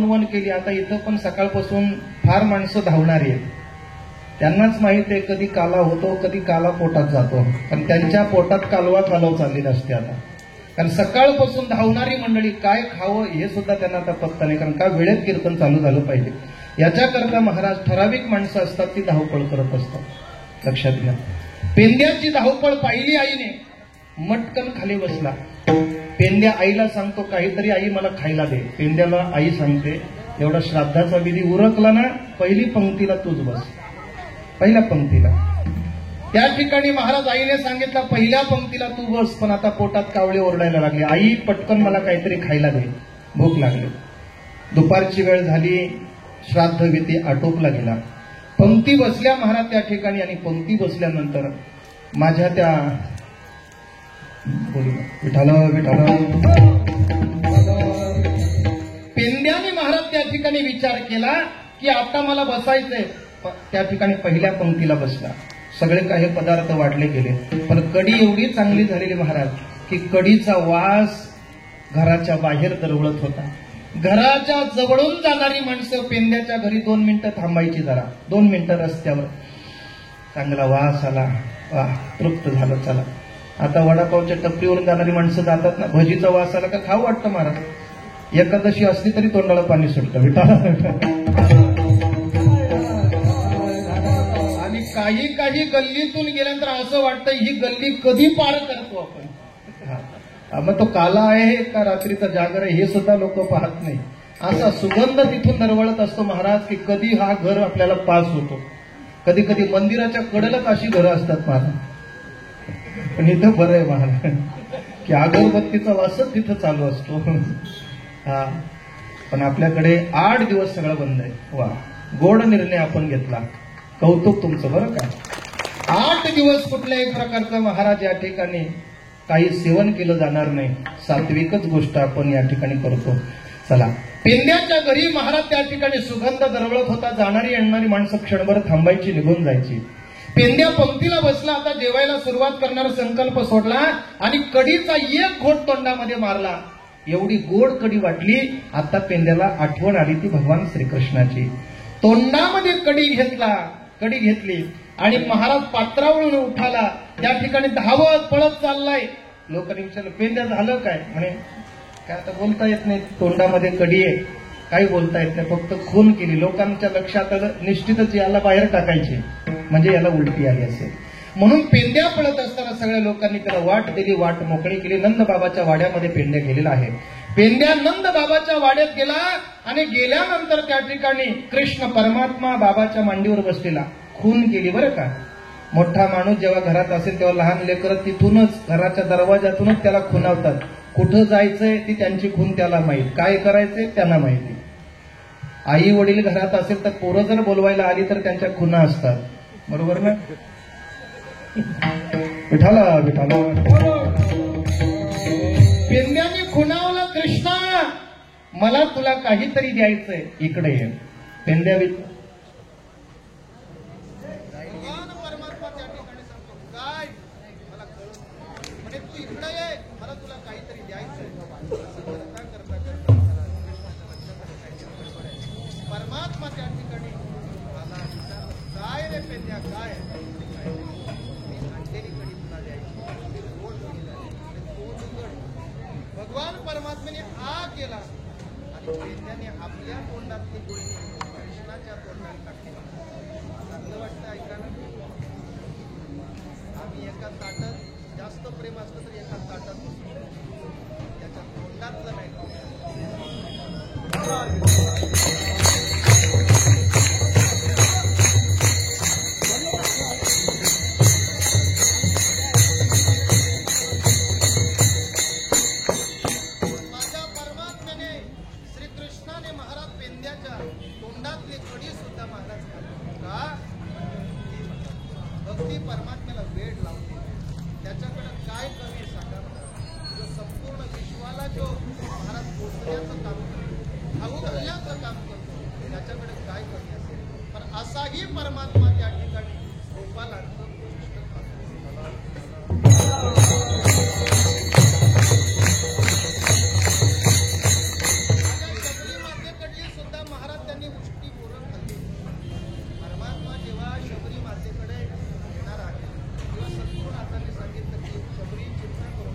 वन केली. आता इथं पण सकाळपासून फार माणसं धावणारी आहेत. त्यांनाच माहित आहे कधी काला होतो, कधी काला पोटात जातो. कारण त्यांच्या पोटात कालवा चाललेला असते आता. कारण सकाळपासून धावणारी मंडळी, काय खावं हे सुद्धा त्यांना आता पत्ता नाही. कारण का वेळेत कीर्तन चालू झालं पाहिजे याच्याकरता महाराज ठराविक माणसं असतात, ती धावपळ करत असतात. लक्षात घ्या. पेंद्याची धावपळ पाहिली आईने, मटकन खाली बसला. पेंद्या आईला सांगतो, काहीतरी आई मला खायला दे. पेंद्याला आई सांगते, एवढा श्राद्धाचा विधी उरकला ना, पहिली पंक्तीला तूच बस, पहिल्या पंक्तीला. त्या ठिकाणी महाराज आईने सांगितलं, पहिल्या पंक्तीला तू बस. पण आता पोटात कावळे ओरडायला लागले, आई पटकन मला काहीतरी खायला दे, भूक लागली. दुपारची वेळ झाली, श्राद्ध विधी आटोपला गेला. पंक्ती बसल्या महाराज त्या ठिकाणी. आणि पंक्ती बसल्यानंतर माझ्या त्या विठाला पेंद्याने महाराज त्या ठिकाणी विचार केला की आता मला बसायचंय. त्या ठिकाणी पहिल्या पंक्तीला बसला. सगळे काही पदार्थ वाढले गेले, पण कढी एवढी चांगली झालेली महाराज की कढीचा वास घराच्या बाहेर दरवळत होता. घराच्या जवळून जाणारी माणसं पेंद्याच्या घरी 2 मिनिटं थांबायची, जरा 2 मिनिटं रस्त्यावर. चांगला वास आला, वाह तृप्त झालं. चला आता वडापावच्या टपरीवरून जाणारी माणसं जातात ना, भजीचा वास आला का खाऊ वाटतं महाराज. एकादशी असली तरी तोंडाला पाणी सुटतं. आणि काही गल्लीतून गेल्यानंतर असं वाटतं ही गल्ली कधी पार करतो आपण. मग तो काला आहे का रात्रीचा जागर आहे हे सुद्धा लोक पाहत नाही. असा सुगंध तिथून दरवळत असतो महाराज की कधी हा घर आपल्याला पास होतो. कधी कधी मंदिराच्या कडेलाच अशी घरं असतात महाराज, पण इथं बरं आहे महाराज की अगरबत्तीचा वासच तिथं चालू असतो. हा, पण आपल्याकडे 8 दिवस सगळं बंद आहे. वा, गोड निर्णय आपण घेतला, कौतुक तुमचं बरं का. 8 दिवस कुठल्याही प्रकारचं महाराज या ठिकाणी काही सेवन केलं जाणार नाही. सात्विकच गोष्ट आपण या ठिकाणी करतो. चला, पेंद्याच्या घरी महाराज त्या ठिकाणी सुगंध दरवळत होता. जाणारी येणारी माणसं क्षणभर थांबायची, निघून जायची. पेंद्या पंक्तीला बसला. आता जेवायला सुरुवात करणार संकल्प सोडला आणि कढीचा एक घोट तोंडामध्ये मारला. एवढी गोड कढी वाटली. आता पेंद्याला आठवण आली ती भगवान श्रीकृष्णाची. तोंडामध्ये कढी घेतली आणि महाराज पात्रावरून उठाला. त्या ठिकाणी धावत पळत चाललाय. लोकांनी विचारलं, पेंद्या झालं काय? म्हणे काय आता बोलता येत नाही, तोंडामध्ये कढी आहे, काही बोलता येत नाही, फक्त खून केली. लोकांच्या लक्षात आलं निश्चितच याला बाहेर टाकायची, म्हणजे याला उलटी आली असेल. म्हणून पेंद्या पळत असताना सगळ्या लोकांनी त्याला वाट दिली, वाट मोकळी केली. नंदबाबाच्या वाड्यामध्ये पेंद्या गेलेला आहे. पेंद्या नंदबाबाच्या वाड्यात गेला आणि गेल्यानंतर त्या ठिकाणी कृष्ण परमात्मा बाबाच्या मांडीवर बसलेला. खून केली बरं का. मोठा माणूस जेव्हा घरात असेल तेव्हा लहान लेकरं तिथूनच घराच्या दरवाजातूनच त्याला खुणावतात. कुठं जायचंय ती त्यांची खून त्याला माहीत, काय करायचंय त्यांना माहिती. आई वडील घरात असेल तर पोरं जर बोलवायला आली तर त्यांच्या खुणा असतात, बरोबर ना. विठाला पेंद्याने खुणावलं, कृष्णा मला तुला काहीतरी द्यायचंय, इकडे ये. पेंद्या परमात्मा त्या ठिकाणी काय रे पेंद्या, काय भगवान परमात्म्याने हा केला आणि पेंद्याने आपल्या तोंडातली गोळी कृष्णाच्या तोंडात टाकली. चांगलं वाटतं ऐकायला. एका ताटात जास्त प्रेम असलं तर एका ताटात बसून त्याच्या तोंडातलं नाही. माझ्या परमात्म्याने श्रीकृष्णाने महाराज पेंद्याच्या तोंडातली कडी सुद्धा महाराज का भक्ती परमात्म्याला वेळ लावते. त्याच्याकडे काय कमी सांगा मला. जो संपूर्ण विश्वाला जो महाराज पोचण्याचं काम करतो, खाऊ घालण्याचं काम करतो, त्याच्याकडे काय कमी असेल. पण असाही परमात्मा त्या ठिकाणी गोपाल आणतो. शबरी मातेकडली सुद्धा महाराज त्यांनी उष्टी पूर्ण खाल्ली. परमात्मा जेव्हा शबरी मातेकडे येणार आहे तेव्हा सद्गुरुनाथांनी सांगितलं की शबरी चिंता करू,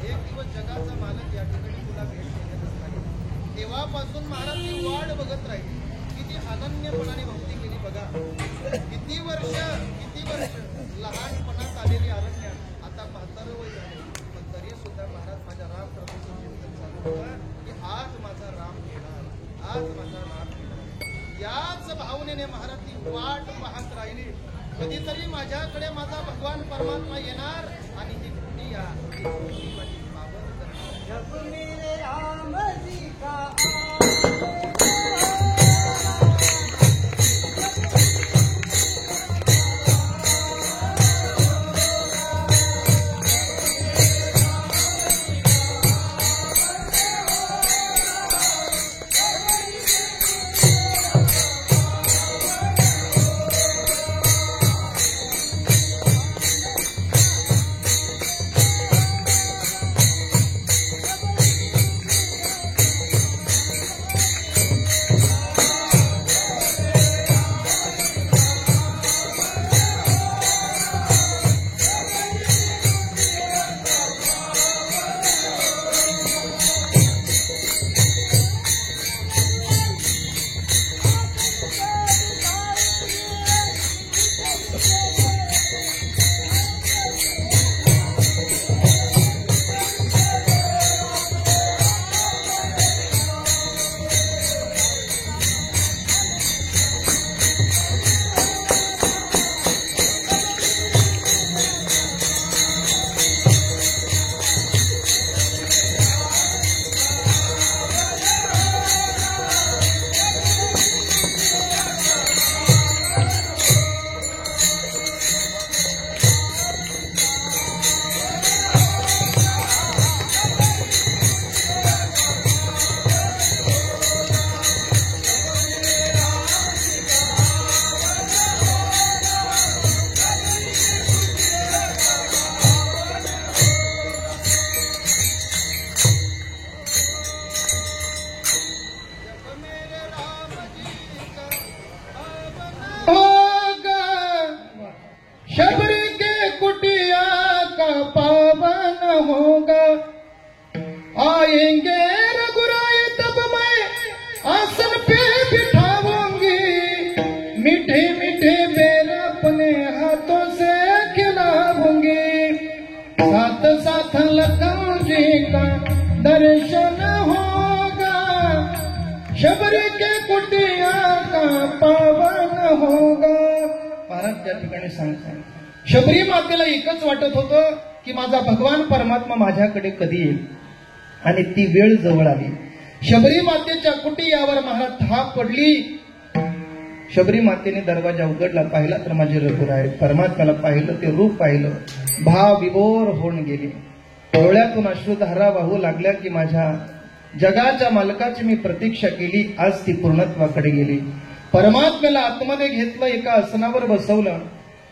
एक दिवस जगाचा मालक या ठिकाणी तुला भेट देण्यातच नाही. तेव्हापासून महाराज ती वाट बघत राहिली. किती अनन्यपणाने भक्ती केली बघा. किती वर्ष लहानपणात आलेली अरण्य आता म्हातारं वय झाले, पण तरी सुद्धा महाराज माझ्या राम प्रभूचं चिंतन चालू होतं की आज माझा राम येणार, आज माझा राम येणार. याच भावनेने महाराज ती वाट पाहत राहिली. कधीतरी माझ्याकडे माझा भगवान परमात्मा येणार आणि ही दुनिया माझी पावन शबरी के कुटिया का पावन होगा, आएंगे रघुराय तब मैं आसन पे बिठाऊंगी, मीठे मीठे बेर अपने हाथों से खिलाऊंगी, साथ साथ लखन जी का दर्शन होगा, शबरी के कुटिया का पावन होगा. महाराज त्या ठिकाणी सांगतात शबरी मातेला एकच वाटत होतं की माझा भगवान परमात्मा माझ्याकडे कधी येईल आणि ती वेळ जवळ आली. शबरी मातेच्या कुटियावर महाराज थाप पडली. शबरी मातेने दरवाजा उघडला, पाहिला तर माझे रघुराय परमात्म्याला पाहिलं, ते रूप पाहिलं, भाव विभोर होऊन गेले. डोळ्यातून अश्रुधारा वाहू लागल्या की माझ्या जगाच्या मालकाची मी प्रतीक्षा केली, आज ती पूर्णत्वाकडे गेली. परमात्म्याला आतमध्ये घेतलं, एका आसनावर बसवलं.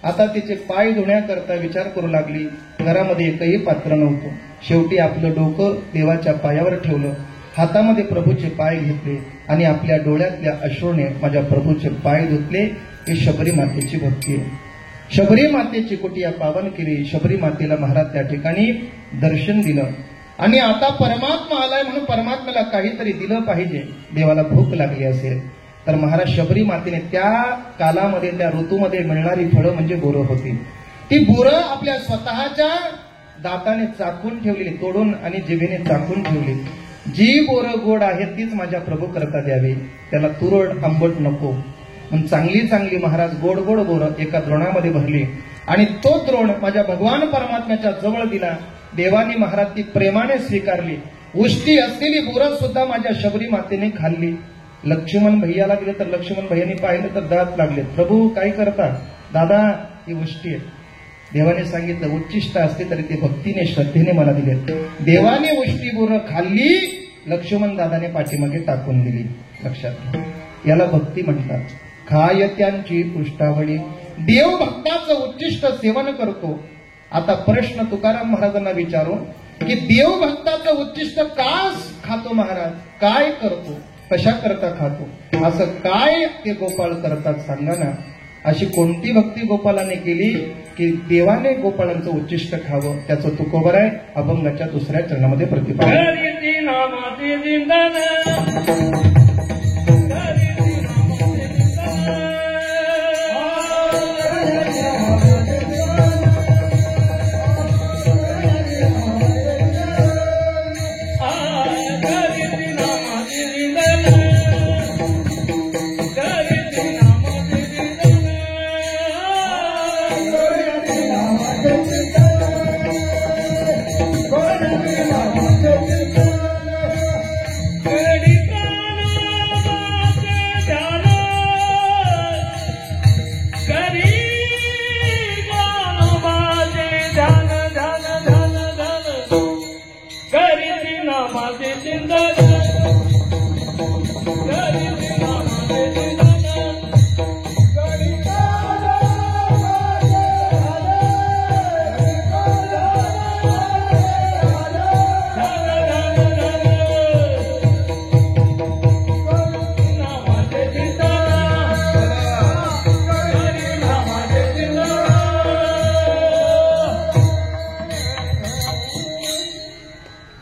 आता तिचे पाय धुण्याकरता विचार करू लागली. घरामध्ये एकही पात्र नव्हतं. शेवटी आपलं डोकं देवाच्या पायावर ठेवलं, हातामध्ये प्रभूचे पाय घेतले आणि आपल्या डोळ्यातल्या अश्रूने माझ्या प्रभूचे पाय धुतले. ही शबरी मातेची भक्ती आहे. शबरी मातेची कुटिया पावन केली. शबरी मातेला महाराज त्या ठिकाणी दर्शन दिलं आणि आता परमात्मा आलाय म्हणून परमात्म्याला काहीतरी दिलं पाहिजे. देवाला भूक लागली असेल तर महाराज शबरी मातेने त्या कालामध्ये त्या ऋतूमध्ये मिळणारी फळं म्हणजे बोरं होती. ती बोरं आपल्या स्वतःच्या दाताने चाकून ठेवलेली, तोडून आणि जिभेने चाकून ठेवली. जी बोरं गोड आहेत तीच माझ्या प्रभू करता द्यावी, त्याला तुरट आंबट नको. म्हणून चांगली चांगली महाराज गोड गोड बोरं एका द्रोणामध्ये भरली आणि तो द्रोण माझ्या भगवान परमात्म्याच्या जवळ दिला. देवानी महाराज ती प्रेमाने स्वीकारली. उष्टी असलेली बोरं सुद्धा माझ्या शबरी मातेने खाल्ली. लक्ष्मण भैयाला गेले तर लक्ष्मण भैयाने पाहिलं तर दात लागले. प्रभू काय करता? दादा ही उष्टी आहे. देवाने सांगितलं उच्चिष्ट असते तरी ते भक्तीने श्रद्धेने मला दिले. देवाने उष्टी बोरं खाल्ली, लक्ष्मण दादाने पाठीमागे टाकून दिली. लक्षात, याला भक्ती म्हणतात. खायत्यांची उष्टावळी, देव भक्ताचं उच्चिष्ट सेवन करतो. आता प्रश्न तुकाराम महाराजांना विचारू की देव भक्ताचं उच्चिष्ट का खातो महाराज? काय करतो? कशा करता खातो? असं काय ते गोपाळ करतात सांगा ना. अशी कोणती भक्ती गोपालाने केली की देवाने गोपाळांचं उच्चिष्ट खावं? त्याचं तुकोबर आहे अभंगाच्या दुसऱ्या चरणामध्ये प्रतिपादन.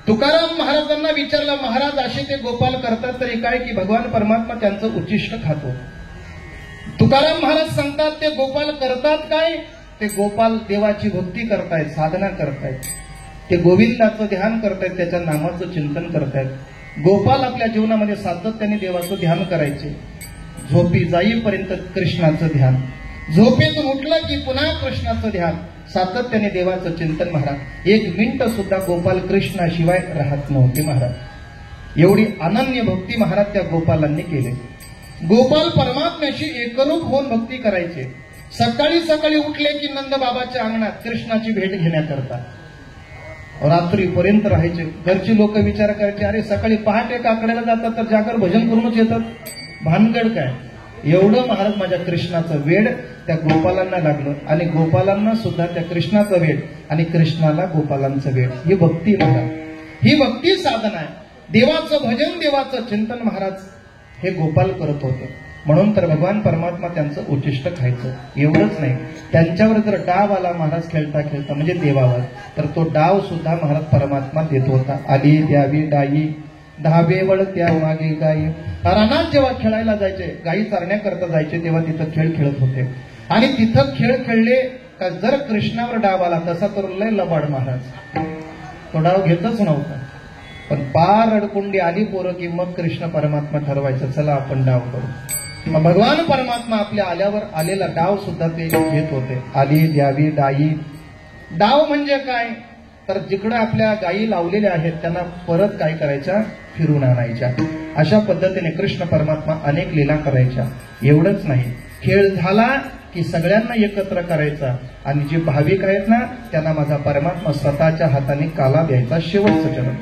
तुकाराम महाराजांना विचारलं, महाराज असे ते गोपाल करतात तरी काय की भगवान परमात्मा त्यांचं उच्चिष्ट खातो. तुकाराम महाराज सांगतात ते गोपाल करतात काय? ते गोपाल देवाची भक्ती करतायत, साधना करतायत, ते गोविंदाचं ध्यान करतायत, त्याच्या नामाचं चिंतन करतायत. गोपाल आपल्या जीवनामध्ये सातत्याने देवाचं ध्यान करायचे. झोपी जाईपर्यंत कृष्णाचं ध्यान, झोपेतून उठलं की पुन्हा कृष्णाचं ध्यान, सातत्याने देवाचं चिंतन. महाराज एक मिनिट सुद्धा गोपाल कृष्णाशिवाय राहत नव्हते. महाराज एवढी अनन्य भक्ती महाराज त्या गोपालांनी केली. गोपाल परमात्म्याशी एकरूप होऊन भक्ती करायचे. सकाळी सकाळी उठले की नंद बाबाच्या अंगणात कृष्णाची भेट घेण्याकरता रात्रीपर्यंत राहायचे. घरची लोक विचार करायचे, अरे सकाळी पहाटे काकड्याला जातात तर जागर भजन करूनच येतात, भानगड काय? एवढं महाराज माझ्या कृष्णाचं वेड त्या गोपालांना लागलं आणि गोपालांना सुद्धा त्या कृष्णाचं वेड आणि कृष्णाला गोपालांचं वेड. ही भक्ती महाराज, ही भक्ती साधना आहे. देवाचं भजन, देवाचं चिंतन महाराज हे गोपाल करत होते. म्हणून तर भगवान परमात्मा त्यांचं उच्चिष्ट खायचं. एवढंच नाही, त्यांच्यावर जर डाव आला महाराज खेळता खेळता म्हणजे देवावर, तर तो डाव सुद्धा महाराज परमात्मा देत होता. आली द्यावी डाई, दहावे वळ त्या मागे गाई. रानात जेव्हा खेळायला जायचे, गायी चारण्याकरता जायचे, तेव्हा तिथं खेळ खेळत होते. आणि तिथं खेळ खेळले का जर कृष्णावर डाव आला तसा तर लय लबाड महाराज, तो डाव घेतच नव्हता. पण पार अडकुंडी आली पोरं की मग कृष्ण परमात्मा ठरवायचं चला आपण डाव करू. मग भगवान परमात्मा आपल्या आल्यावर आलेला डाव सुद्धा ते घेत होते. आली द्यावी डाई. डाव म्हणजे काय? तर जिकडे आपल्या गायी लावलेल्या आहेत त्यांना परत काय करायच्या? फिरून आणायच्या. अशा पद्धतीने कृष्ण परमात्मा अनेक लीला करायच्या. एवढंच नाही, खेळ झाला की सगळ्यांना एकत्र करायचा आणि जे भाविक आहेत ना त्यांना माझा परमात्मा स्वतःच्या हाताने काला द्यायचा. शेवटचं चरण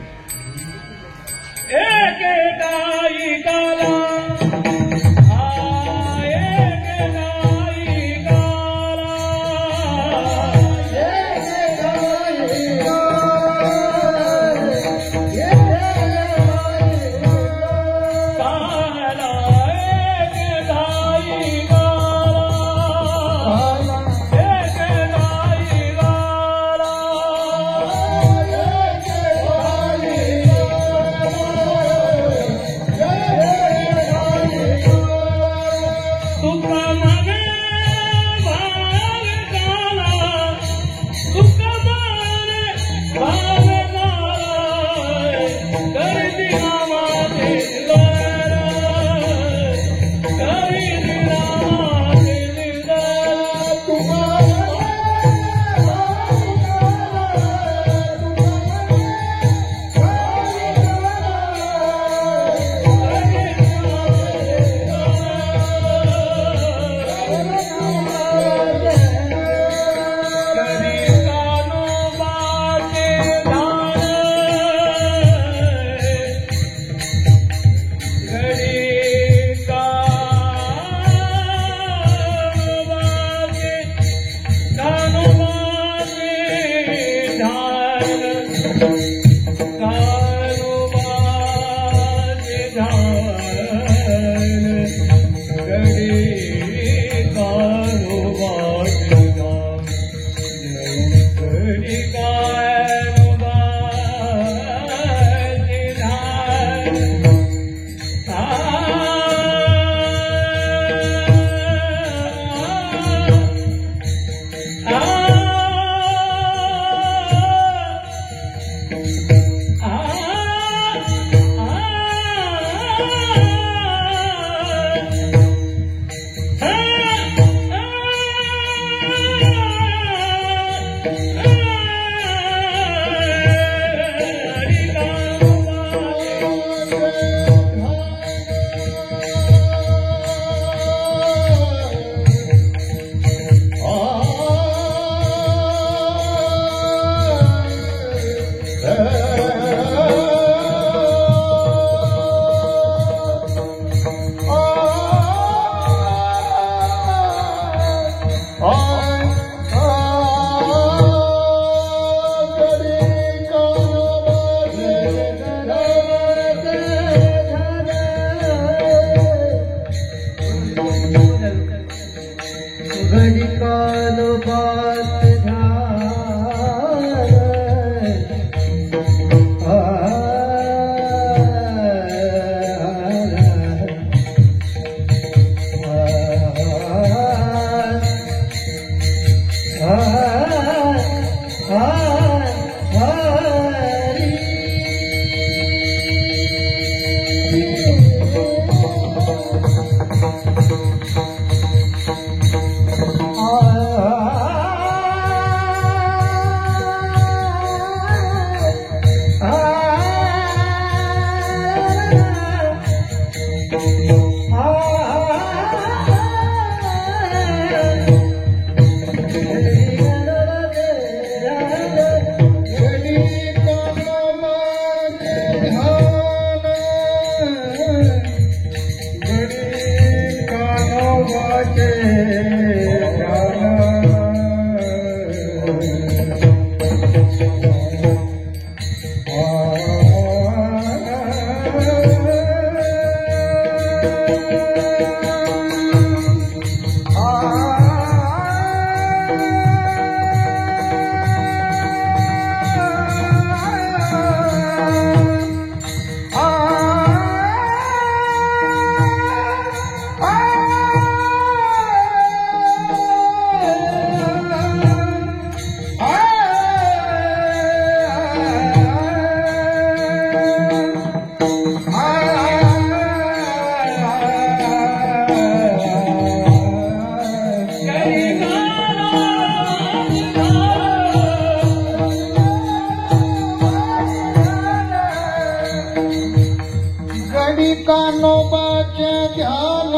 कानोबाचे ध्यान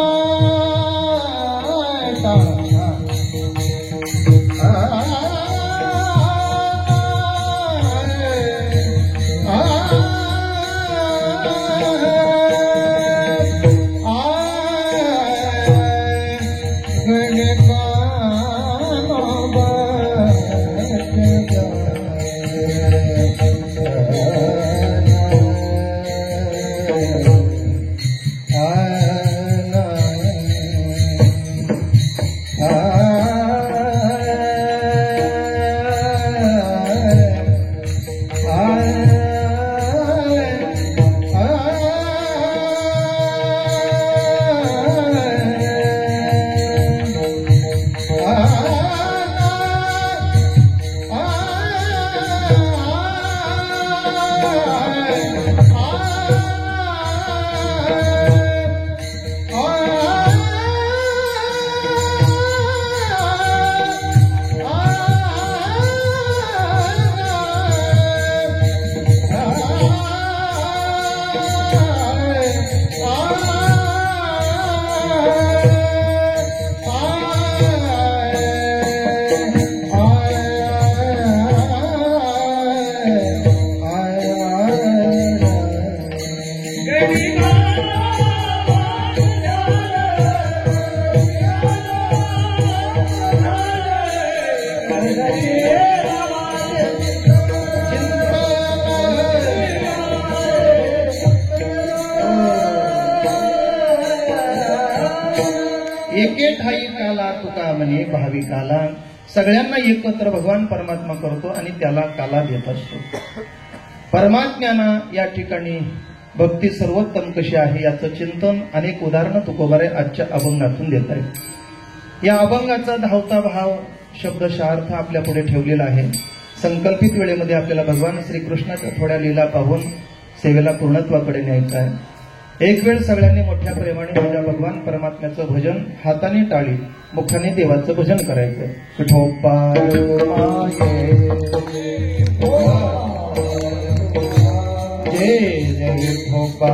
एके ठाई काला तुका म्हणे भाविकाला. सगळ्यांना एकत्र भगवान परमात्मा करतो आणि त्याला काला देत असतो. परमात्म्याना या ठिकाणी भक्ती सर्वोत्तम कशी आहे याचं चिंतन अनेक उदाहरणं तुकोबारे आजच्या अभंगातून देत आहेत. या अभंगाचा धावता भाव शब्दशार्थ आपल्या पुढे ठेवलेला आहे. संकल्पित वेळेमध्ये आपल्याला भगवान श्रीकृष्णाच्या थोड्या लीला पाहून सेवेला पूर्णत्वाकडे न्यायचं आहे. एक वेळ सगळ्यांनी मोठ्या प्रेमाने माझ्या भगवान परमात्म्याचं भजन हाताने टाळी मुखाने देवाचं भजन करायचं. विठोबा जय जय विठोबा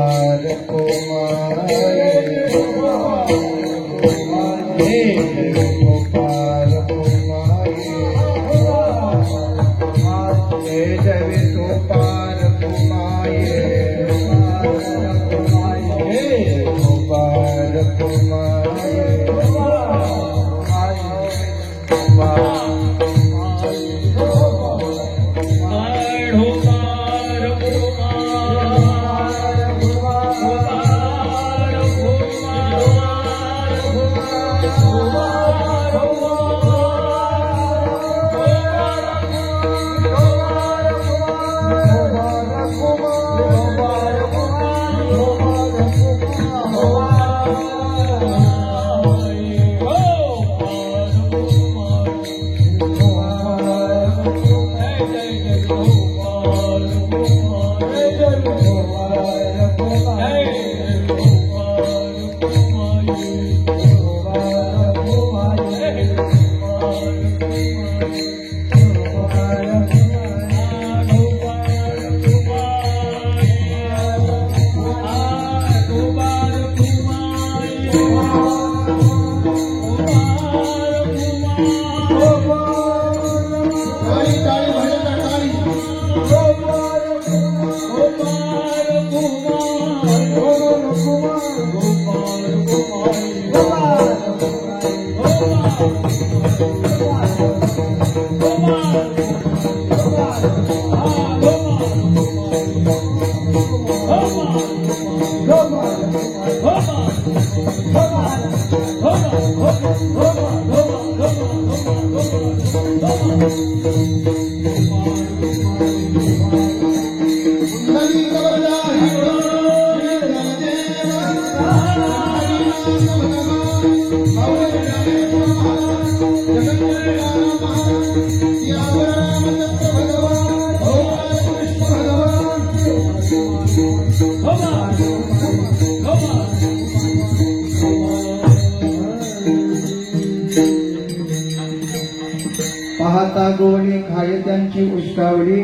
पाहता गोवणी खाय त्यांची उष्टावली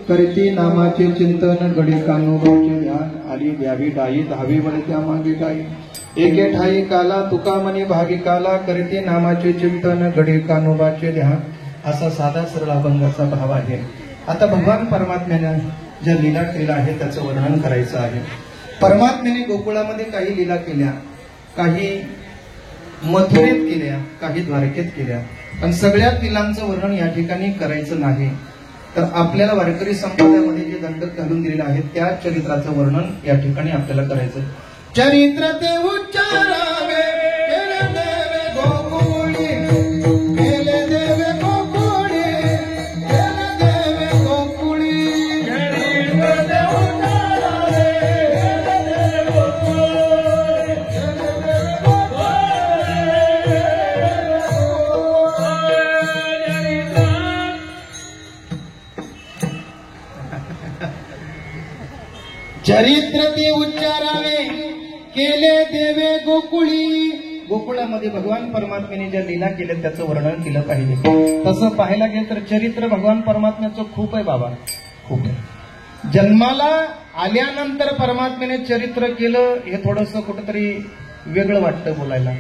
करती नामाचे चिंतन गडी कानोबाचे ध्यान आली द्यावी डाई धावी वर त्या मागे काही एके ठाई काला तुका मनी भागिकाला करती नामाचे चिंतन गडी कानोबाचे ध्यान असा साधा सरळ अभंगाचा भाव आहे. आता भगवान परमात्म्याने ज्या लीला केल्या आहे त्याचं वर्णन करायचं आहे. परमात्म्याने गोकुळामध्ये काही लीला केल्या, काही मथुरेत केल्या, काही द्वारकेत केल्या, पण सगळ्या लीलांचं वर्णन या ठिकाणी करायचं नाही. तर आपल्याला वारकरी संप्रदायामध्ये जे दंडक घालून दिलेले आहेत त्या चरित्राचं वर्णन या ठिकाणी आपल्याला करायचं. चरित्र ते उच्चारावे केले देवे गोकुळी, केले देवे गोकुळी, केले देवे गोकुळी. चरित्र ते उच्चारावे केले देवे गोकुळी, केले देवे चरित्र ते उच्चारावे केले देवे गोकुळी. गोकुळामध्ये भगवान परमात्म्याने ज्या लीला केल्या त्याचं वर्णन केलं पाहिजे. तसं पाहायला गेलं तर चरित्र भगवान परमात्म्याचं खूप आहे बाबा, खूप आहे. जन्माला आल्यानंतर परमात्म्याने चरित्र केलं हे थोडंसं कुठंतरी वेगळं वाटतं बोलायला.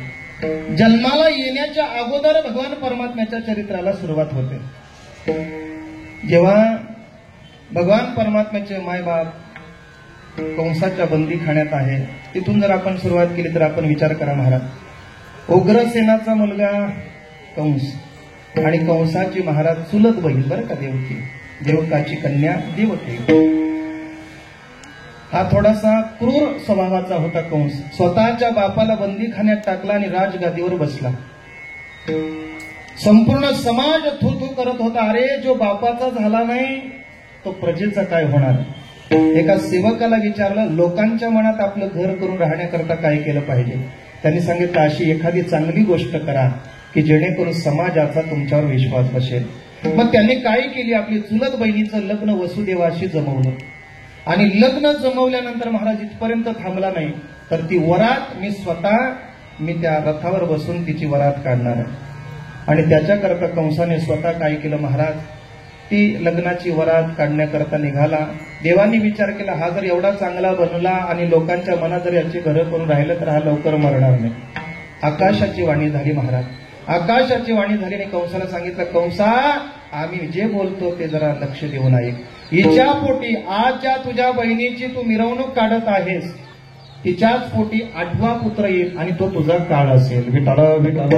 जन्माला येण्याच्या अगोदर भगवान परमात्म्याच्या चरित्राला सुरुवात होते. जेव्हा भगवान परमात्म्याचे मायबाप कंसाच्या बंदीखान्यात आहे, तिथून जर आपण सुरुवात केली तर आपण विचार करा महाराज, उग्रसेनाचा मुलगा कंस आणि कंसाची महाराज चुलत बहीण बरं का देवकी, देवकाची कन्या देवकी. हा थोडासा क्रूर स्वभावाचा होता कंस. स्वतःच्या बापाला बंदीखान्यात टाकला आणि राजगादीवर बसला. संपूर्ण समाज थू थू करत होता, अरे जो बापाचा झाला नाही तो प्रजेचा काय होणार. एका सेवकाला विचारलं, लोकांच्या मनात आपलं घर करून राहण्याकरता काय केलं पाहिजे. त्यांनी सांगितलं, अशी एखादी चांगली गोष्ट करा की जेणेकरून समाजाचा तुमच्यावर विश्वास बसेल. मग त्यांनी काय केली, आपली चुलत बहिणीचं लग्न वसुदेवाशी जमवलं आणि लग्न जमवल्यानंतर महाराज इथपर्यंत थांबला नाही, तर ती वरात मी त्या रथावर बसून तिची वरात काढणार आहे. आणि त्याच्याकरता कंसाने स्वतः काय केलं महाराज, ती लग्नाची वरात काढण्याकरता निघाला. देवानी विचार केला, हा जर एवढा चांगला बनला आणि लोकांच्या मनात जर याची घरं करून राहिलं तर हा लवकर मरणार नाही. आकाशाची वाणी झाली महाराज, आकाशाची वाणी झाली आणि कंसाला सांगितलं, कंसा आम्ही जे बोलतो ते जरा लक्ष देऊन ऐक. हिच्या पोटी आज ज्या तुझ्या बहिणीची तू मिरवणूक काढत आहेस तिच्याच पोटी 8वा पुत्र येईल आणि तो तुझा काळ असेल. विठाल विठाल.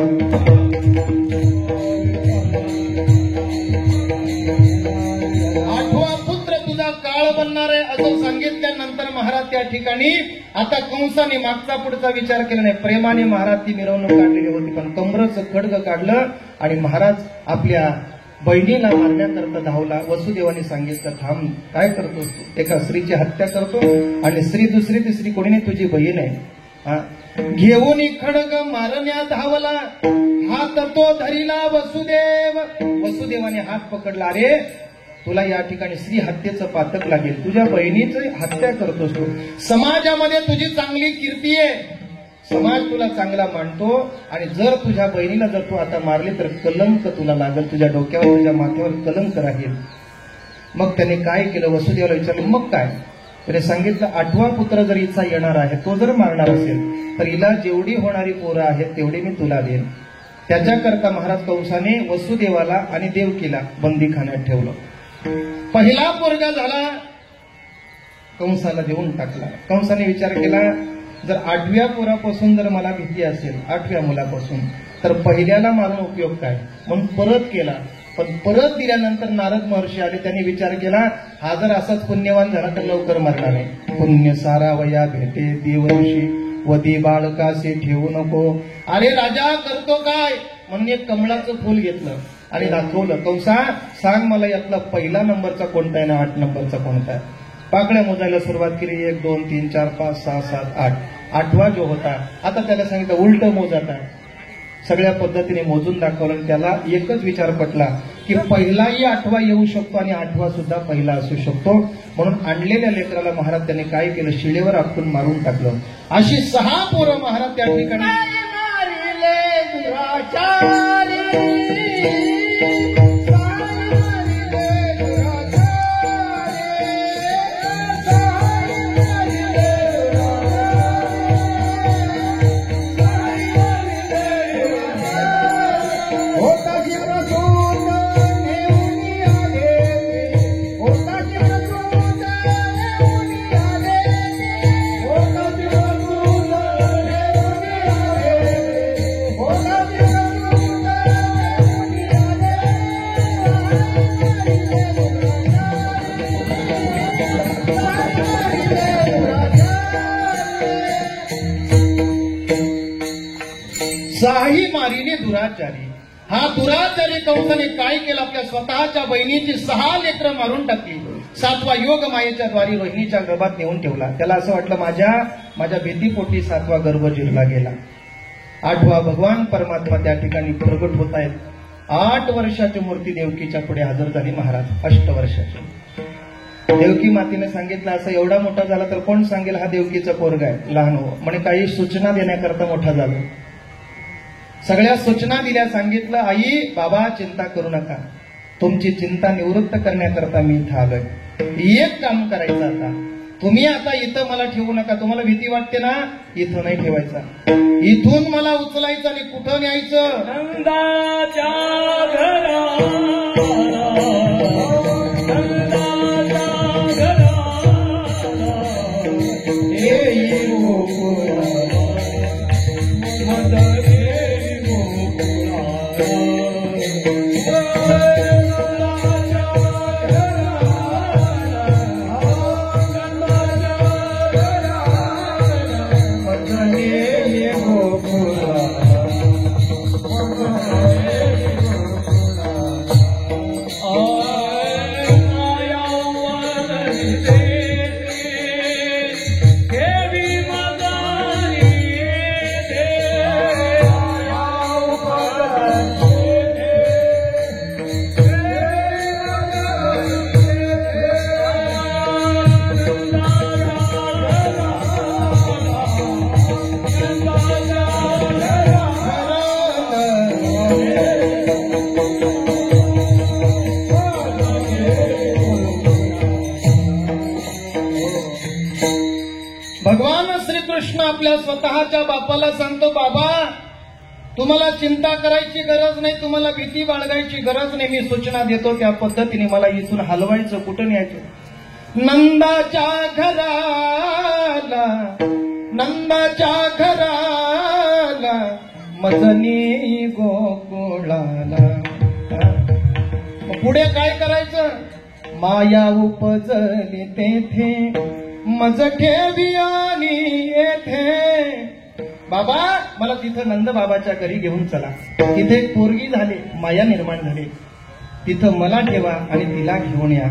8वा पुत्र तुझा काळ बनणार आहे असं सांगितल्यानंतर महाराज त्या ठिकाणी आता कंसाने मागचा पुढचा विचार केला नाही. प्रेमाने महाराज ती मिरवणूक काढलेली होती, पण कमरचं खड्ग काढलं आणि महाराज आपल्या बहिणीला मारण्याकरता धावला. वसुदेवाने सांगितलं, थांब, काय करतोस तू. एका स्त्रीची हत्या करतो आणि स्त्री दुसरी तिसरी कोणी नाही, तुझी बहीण आहे. घेऊन खड्ग मारण्यात धावला, हात तो धरिला वसुदेव. वसुदेवाने हात पकडला, अरे तुला या ठिकाणी स्त्री हत्येचं पातक लागेल, तुझ्या बहिणीची हत्या करतोस तू. समाजामध्ये तुझी चांगली कीर्ती आहे, समाज तुला चांगला मानतो आणि जर तुझ्या बहिणीला जर तू आता मारली तर कलंक तुला लागेल, तुझ्या डोक्यावर तुझ्या माथ्यावर कलंक राहील. मग त्याने काय केलं, वसुदेवाला विचारलं, मग काय. त्याने सांगितलं, 8वा पुत्र जर हिचा येणार आहे, तो जर मारणार असेल तर हिला जेवढी होणारी पोरं आहेत तेवढी मी तुला देईन. त्याच्याकरता महाराज कंसाने वसुदेवाला आणि देवकीला बंदीखान्यात ठेवलं. पहिला पोरगा झाला, कंसाला देऊन टाकला. कंसाने विचार केला, जर 8व्या पोरापासून जर मला भीती असेल, 8व्या मुलापासून, तर पहिल्याला मारून उपयोग काय. म्हणून परत केला पण परत दिल्यानंतर नारद महर्षी आले. त्यांनी विचार केला, हा जर असाच पुण्यवान झाला तर लवकर मरणार नाही. पुण्य सारा वया भेटे देवऋषी वदी बाळकासे ठेवू नको. अरे राजा करतो काय म्हणून एक कमळाचं फूल घेतलं आणि दाखवलं. कंसा सांग मला यातला पहिला नंबरचा कोणता आहे ना 8 नंबरचा कोणता आहे. पाकळ्या मोजायला सुरुवात केली. 1 2 3 4 5 6 7 8. 8वा जो होता आता त्याला सांगितलं उलट मोज. आता सगळ्या पद्धतीने मोजून दाखवलं. त्याला एकच विचार पटला की पहिलाही 8वा येऊ शकतो आणि 8वा सुद्धा पहिला असू शकतो. म्हणून आणलेल्या लेकराला महाराज त्यांनी काय केलं, शिळेवर आपटून मारून टाकलं. अशी 6 पोरं महाराज त्या ठिकाणी साही मारीने दुराचारी. हा दुराचारी कंसाने काय केलं, आपल्या स्वतःच्या बहिणीची 6 लेकरं मारून टाकली. 7वा योग मायेच्या द्वारे बहिणीच्या गर्भात नेऊन ठेवला. त्याला असं वाटलं माझ्या भीतीपोटी 7वा गर्भ जिरला गेला. 8वा भगवान परमात्मा त्या ठिकाणी प्रगट होत आहेत. 8 वर्षाची मूर्ती देवकीच्या पुढे हजर झाली महाराज. 8 वर्षाची देवकी मातीने सांगितलं, असं एवढा मोठा झाला तर कोण सांगेल हा देवकीचा पोरगा आहे. लहान हो म्हणे काही सूचना देण्याकरता मोठा झाला. सगळ्या सूचना दिल्या. सांगितलं आई बाबा चिंता करू नका, तुमची चिंता निवृत्त करण्याकरता मी इथं आलोय. एक काम करायचं, आता तुम्ही आता इथं मला ठेवू नका. तुम्हाला भीती वाटते ना, इथं नाही ठेवायचा. इथून मला उचलायचं आणि कुठं न्यायचं, नंदाच्या घरा, नंदाच्या घरा, येई गोकुळा, मदने आपल्या स्वतःच्या बापाला सांगतो, बाबा तुम्हाला चिंता करायची गरज नाही, तुम्हाला भीती बाळगायची गरज नाही. मी सूचना देतो त्या पद्धतीने मला इथून हलवायचं, कुठं न्यायचं. नंदाच्या घराला, नंदाच्या घराला, मजनी गोकुळाला. पुढे काय करायचं, माया उपजली तेथे मज ठेवी आणि येथे. बाबा मला तिथं नंद बाबाच्या घरी घेऊन चला. तिथे एक पोरगी झाली, माया निर्माण झाली, तिथं मला ठेवा आणि तिला घेऊन या.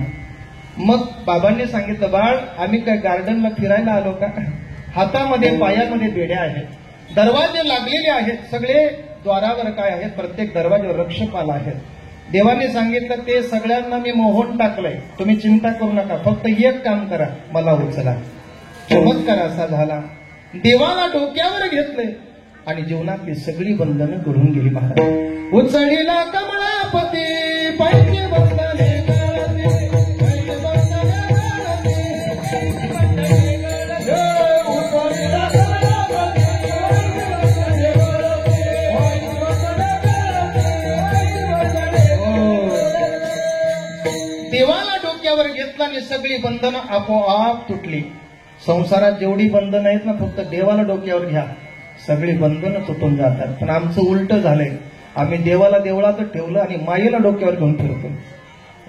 मग बाबांनी सांगितलं, बाळ आम्ही काय गार्डनला फिरायला आलो का? हातामध्ये पायामध्ये बेड्या आहेत, दरवाजे लागलेले आहेत, सगळे द्वारावर काय आहेत, प्रत्येक दरवाज्यावर रक्षपाल आहेत. देवाने सांगितलं ते सगळ्यांना मी मोहून टाकलंय, तुम्ही चिंता करू नका, फक्त एक काम करा, मला उचला. चमत्कार असा झाला, देवाला डोक्यावर घेतलंय आणि जीवनातली सगळी बंधनं घडून गेली. महाराज उचलीला कमळापती पाहिजे बंधने देवाला डोक्यावर घेतला आणि सगळी बंधनं आपोआप तुटली. संसारात जेवढी बंधनं आहेत ना, फक्त देवाला डोक्यावर घ्या, सगळी बंधनं तुटून जातात. पण आमचं उलट झालंय, आम्ही देवाला देवळात ठेवलं आणि मायेला डोक्यावर घेऊन फिरतो.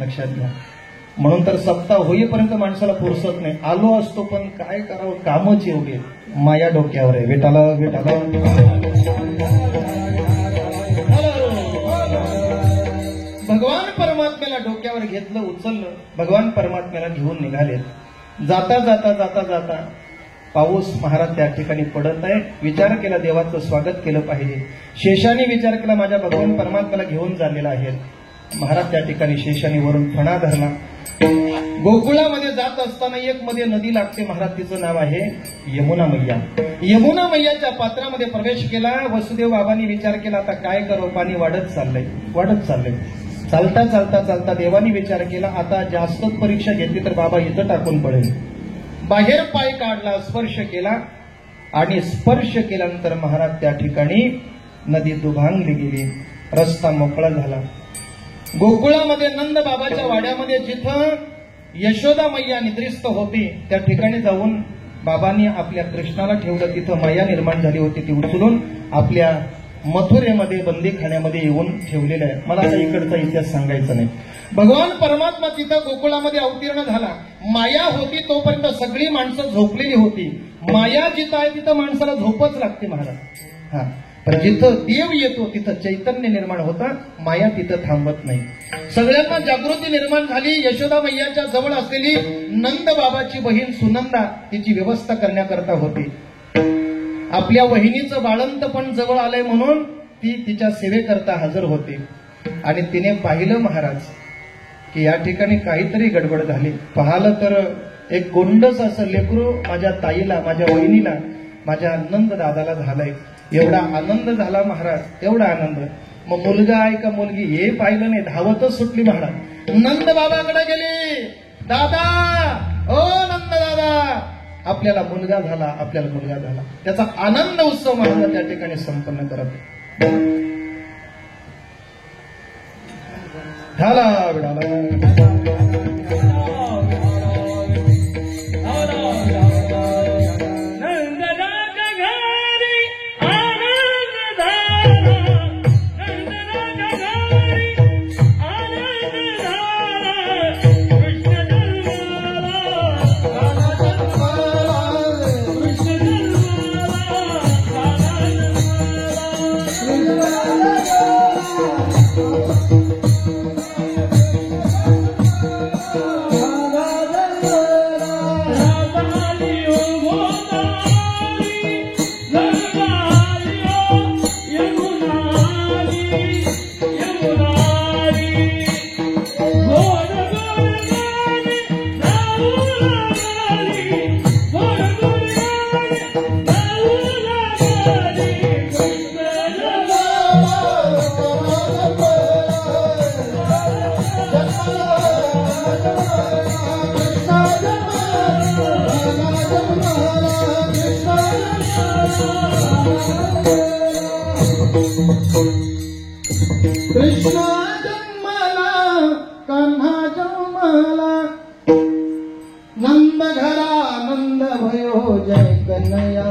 लक्षात घ्या. म्हणून तर सप्ताह होईपर्यंत माणसाला फुरसत नाही. आलो असतो पण काय करावं, कामच एवढे, माया डोक्यावर आहे. वेटाला वेटाला भगवान परमात्म्याला डोक्यावर घेतलं, उचललं, भगवान परमात्म्याला घेऊन निघाले. जाता जाता जाता जाता पाऊस महाराज त्या ठिकाणी पडत आहे. विचार केला देवाचं स्वागत केलं पाहिजे. शेषाने विचार केला माझ्या भगवान परमात्म्याला घेऊन झालेला आहे. महाराज त्या ठिकाणी शेषाने वरून फणा धरला. गोकुळामध्ये जात असताना एक मध्ये नदी लागते महाराज, तिचं नाव आहे यमुना मैया. यमुना मैयाच्या पात्रामध्ये प्रवेश केला. वसुदेव बाबांनी विचार केला आता काय करो, पाणी वाढत चाललंय वाढत चाललंय. चालता चालता चालता देवानी विचार केला आता जास्तच परीक्षा घेतली तर बाबा इथं टाकून पडेल. बाहेर पाय काढला, स्पर्श केला आणि स्पर्श केल्यानंतर महाराज त्या ठिकाणी नदी दुभांगली गेली. रस्ता मोकळा झाला. गोकुळामध्ये नंद बाबाच्या वाड्यामध्ये जिथं यशोदा मैया निद्रिस्त होती त्या ठिकाणी जाऊन बाबांनी आपल्या कृष्णाला ठेवलं. तिथं मैया निर्माण झाली होती, ती उचलून आपल्या मथुरेमध्ये बंदीखान्यामध्ये येऊन ठेवलेलं आहे. मला आता इकडचा इतिहास सांगायचा नाही. भगवान परमात्मा तिथं गोकुळामध्ये अवतीर्ण झाला. माया होती तोपर्यंत सगळी माणसं झोपलेली होती. माया जिथं आहे तिथं माणसाला झोपच लागते महाराज. हा, पण जिथं देव येतो तिथं चैतन्य निर्माण होतं, माया तिथं थांबत नाही. सगळ्यांना जागृती निर्माण झाली. यशोदा मैयाच्या जवळ असलेली नंद बाबाची बहीण सुनंदा तिची व्यवस्था करण्याकरता होती. आपल्या वहिनीचं बाळंत पण जवळ आलंय म्हणून ती तिच्या सेवेकरता हजर होती. आणि तिने पाहिलं महाराज की या ठिकाणी काहीतरी गडबड झाली. पाहिलं तर एक गोंडस असं लेकरू माझ्या ताईला, माझ्या वहिनीला, माझ्या नंद दादाला झालाय. एवढा आनंद झाला महाराज, एवढा आनंद. मग मुलगा आहे का मुलगी हे पाहिलं नाही, धावतच सुटली महाराज. नंद बाबाकडे गेली. दादा, ओ नंद दादा, आपल्याला मुलगा झाला, आपल्याला मुलगा झाला. त्याचा आनंद उत्सव महाराज त्या ठिकाणी संपन्न करत झाला. कृष्णा जन्मला, कान्हा जन्मला, नंद घरा नंद भयो जय कन्हैया.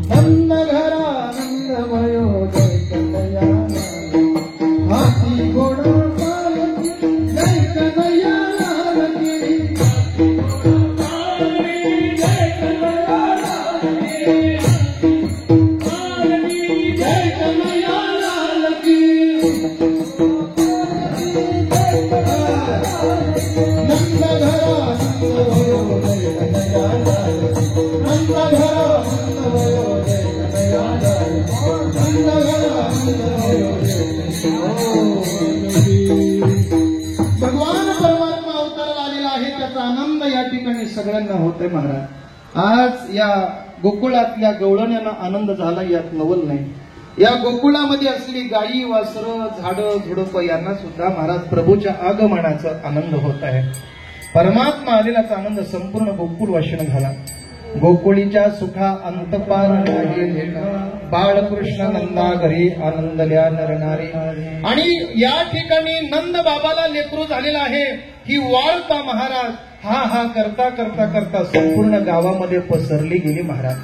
नंद घरा नंद भयो जय कन्हैया. हाथी घोडा पालकी जय कन्हैया लाल की. जय कन्हैया लाल की. जय कन्हैया लाल की. नंद घरा नंद भयो जय कन्हैया लाल. नंद घरा नंद भयो जय कन्हैया लाल. नंद घरा नंद भयो भगवान परमात्मा अवताराला आलेला आहे. त्याचा आनंद या ठिकाणी सगळ्यांना होतोय महाराज. आज या गोकुळातल्या गवळण्यांना आनंद झाला यात नवल नाही. या गोकुळामध्ये असलेली गायी, वासरं, झाडं, झुडपं यांना सुद्धा महाराज प्रभूच्या आगमनाचा आनंद होत आहे. परमात्मा आलेलाचा आनंद संपूर्ण गोकुळवासीनं झाला. गोकुळीच्या सुखा अंतपार नाही, बाळकृष्ण नंदा घरी आनंदल्या नरनारी. आणि या ठिकाणी नंद बाबाला लेकरू झालेला आहे. ही वाळता महाराज हा हा करता करता करता संपूर्ण गावामध्ये पसरली गेली महाराज.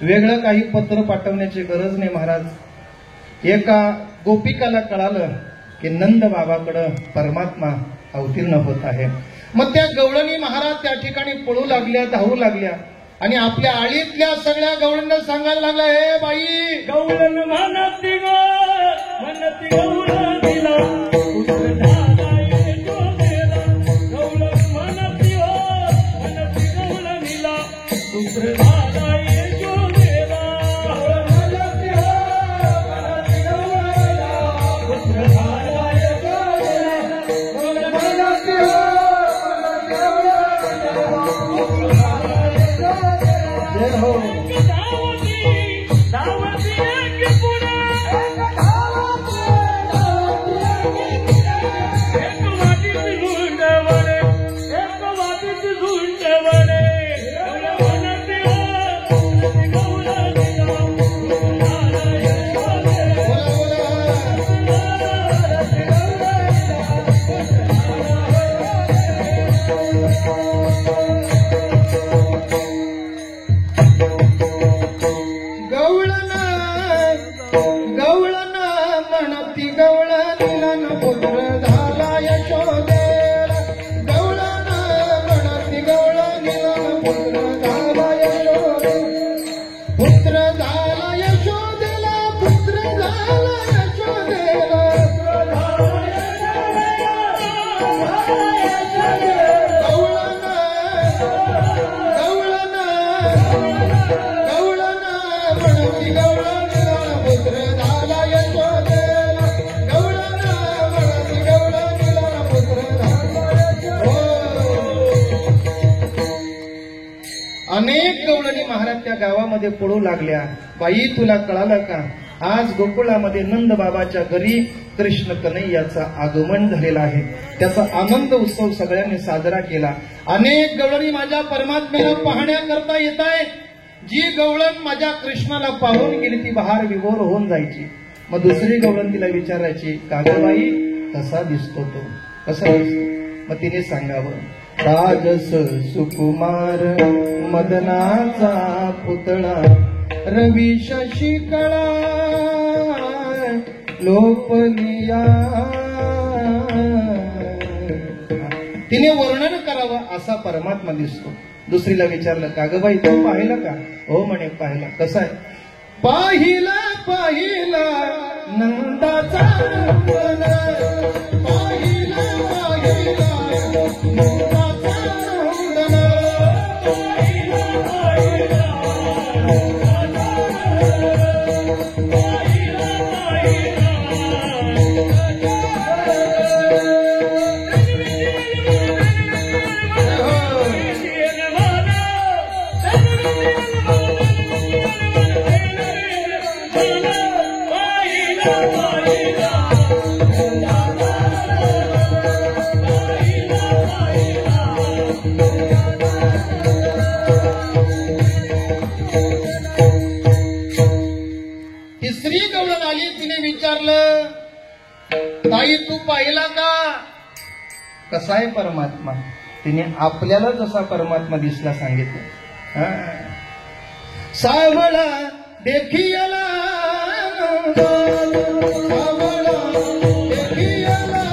वेगळं काही पत्र पाठवण्याची गरज नाही महाराज. एका गोपिकाला कळालं की नंद बाबाकडं परमात्मा अवतीर्ण होत आहे. मग त्या गवळणी महाराज त्या ठिकाणी पळू लागल्या, धावू लागल्या आणि आपल्या आळीतल्या सगळ्या गवळणींना सांगायला लागल्या, हे बाई, गवळण म्हणती ग म्हणती गवळण दिला पुत्र झाला यशोदेला. गवळण म्हणती हो म्हणती गवळण दिला पुत्र झाला यशोदेला. गवळण म्हणती हो म्हणती गवळण दिला पुत्र झाला यशोदेला. गवळण म्हणती हो म्हणती गवळण दिला पुत्र झाला यशोदेला. जय हो. अनेक गवळणी महाराज त्या गावामध्ये पळू लागल्या. बाई, तुला कळालं का, आज गोकुळामध्ये नंद बाबाच्या घरी कृष्ण कन्हैयाचं आगमन झालेलं आहे. त्याचा आनंद उत्सव सगळ्यांनी साजरा केला. अनेक गवळणी माझ्या परमात्म्याला पाहण्याकरता येत आहेत. जी गवळण माझ्या कृष्णाला पाहून गेली ती बहार विभोर होऊन जायची. मग दुसरी गवळण तिला विचारायची, का ग बाई, कसा दिसतो तो, कसा दिसतो? मग तिने सांगावं, राजस सुकुमार मदनाचा पुतळा रवी शशी कळा लोपलिया. तिने वर्णन करावं असा परमात्मा दिसतो. दुसरीला विचारलं, का ग बाई, तो पाहिला का? हो म्हणे, पाहिला. कसा आहे? पाहिला पाहिला नंदाचा पाहिला पाहिला तिसरी गवळण आली. तिने विचारलं, ताई, तू पाहिला का? कसा आहे परमात्मा? तिने आपल्याला जसा परमात्मा दिसला सांगितलं. सावळा देखियाला सावळा देखियाला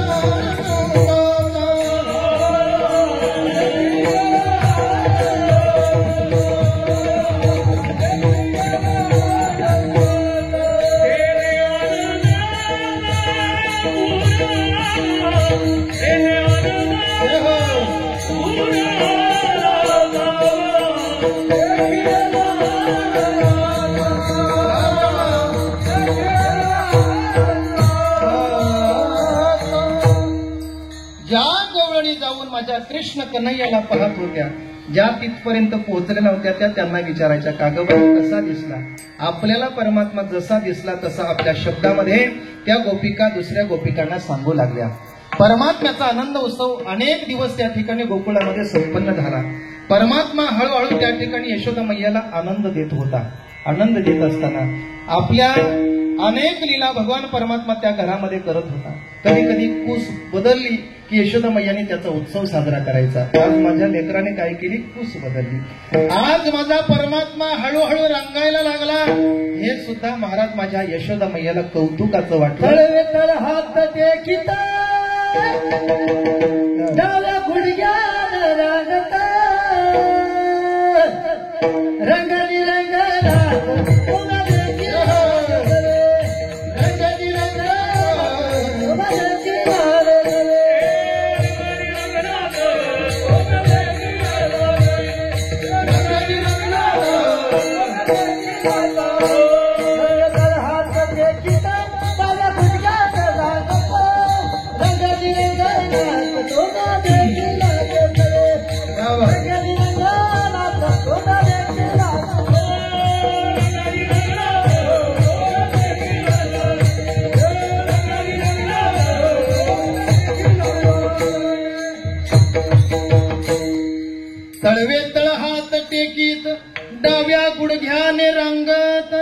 ज्या गवळणी जाऊन माझ्या कृष्ण कन्हैयाला पाहत होत्या, ज्या तिथपर्यंत पोहोचलेल्या होत्या, त्या त्यांना विचारायच्या, का ग बाई, कसा दिसला? आपल्याला परमात्मा जसा दिसला तसा आपल्या शब्दामध्ये त्या गोपिका दुसऱ्या गोपिकांना सांगू लागल्या. परमात्म्याचा आनंद उत्सव अनेक दिवस त्या ठिकाणी गोकुळामध्ये संपन्न झाला. परमात्मा हळूहळू त्या ठिकाणी यशोदा मैयाला आनंद देत होता. आनंद देत असताना आपल्या अनेक लीला भगवान परमात्मा त्या घरामध्ये करत होता. कधी कधी कूस बदलली की यशोदा मैयाने त्याचा उत्सव साजरा करायचा. आज माझ्या लेकराने काय केली, कूस बदलली. आज माझा परमात्मा हळूहळू रंगायला लागला. हे सुद्धा महाराज माझ्या यशोदा मैयाला कौतुकाचं वाटलं. हात टेकिता डाव्या गुडघ्यान रांगता रंगली रंगला तळवे तळ हात टेकीत डाव्या गुडघ्याने रांगत.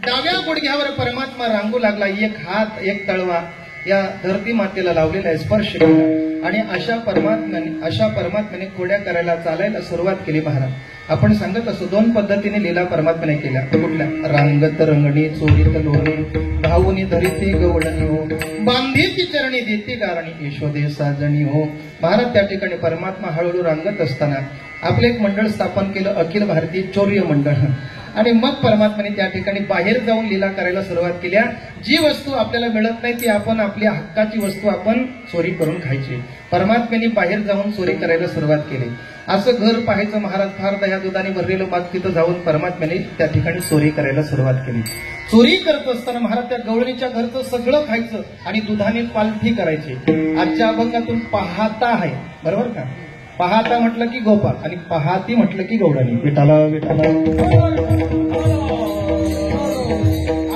डाव्या गुडघ्यावर परमात्मा रांगू लागला. एक हात एक तळवा या धरती मातेला लावलेला आहे, स्पर्श केला. आणि अशा परमात्म्याने खोड्या करायला चालायला सुरुवात केली. महाराज आपण सांगत असतो 2 पद्धतीने लीला परमात्म्याने केल्या. कुठल्या? रांगत रंगणी चोरीत लोणी भाऊनी धरिती गवळणी हो बांधीती चरणी देती गारणी यशोदे साजणी हो. महाराज त्या ठिकाणी परमात्मा हळूहळू रांगत असताना आपले एक मंडळ स्थापन केलं, अखिल भारतीय चौर्य मंडळ. आणि मग परमात्म्याने त्या ठिकाणी बाहेर जाऊन लीला करायला सुरुवात केल्या. जी वस्तू आपल्याला मिळत नाही ती आपण आपल्या हक्काची वस्तू आपण चोरी करून खायची. परमात्म्याने बाहेर जाऊन चोरी करायला सुरुवात केली. असं घर पाहायचं महाराज, फार दह्या दुधाने भरलेलं बाग. तिथं जाऊन परमात्म्याने त्या ठिकाणी चोरी करायला सुरुवात केली. चोरी करत असताना महाराज त्या गवळणीच्या घरचं सगळं खायचं आणि दुधाने पालथी करायची. आजच्या अभंगातून पाहता आहे, बरोबर का? पाहता म्हटलं की गोपाल आणि पाहती म्हटलं की गवळणी. विठाला विठाला.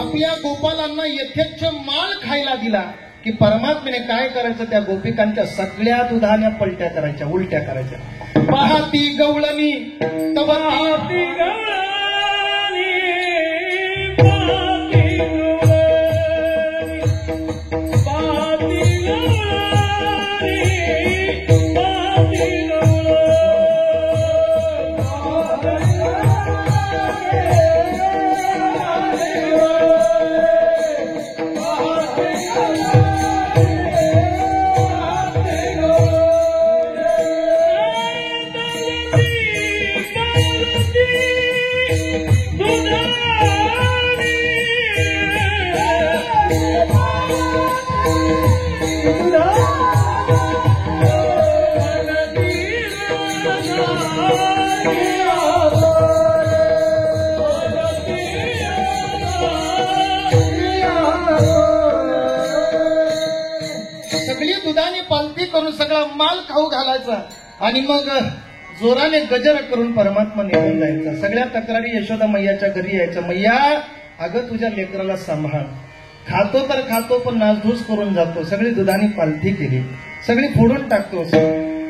आपल्या गोपालांना यथेच्छ माल खायला दिला की परमात्म्याने काय करायचं, त्या गोपिकांच्या सगळ्या दुधाने पलट्या करायच्या, उलट्या करायच्या. पाहती गवळणी पाहती गवळणी पाहती सगळी दुधाने पालथी करून सगळा माल खाऊ घालायचा आणि मग जोराने गजर करून परमात्मा निघून जायचा. सगळ्या तक्रारी यशोदा मैयाच्या घरी यायच्या. मैया अगं तुझ्या लेकराला सांभाळ, खातो तर खातो पण नासधूस करून जातो. सगळी दुधाने पालथी केली, सगळी फोडून टाकतो.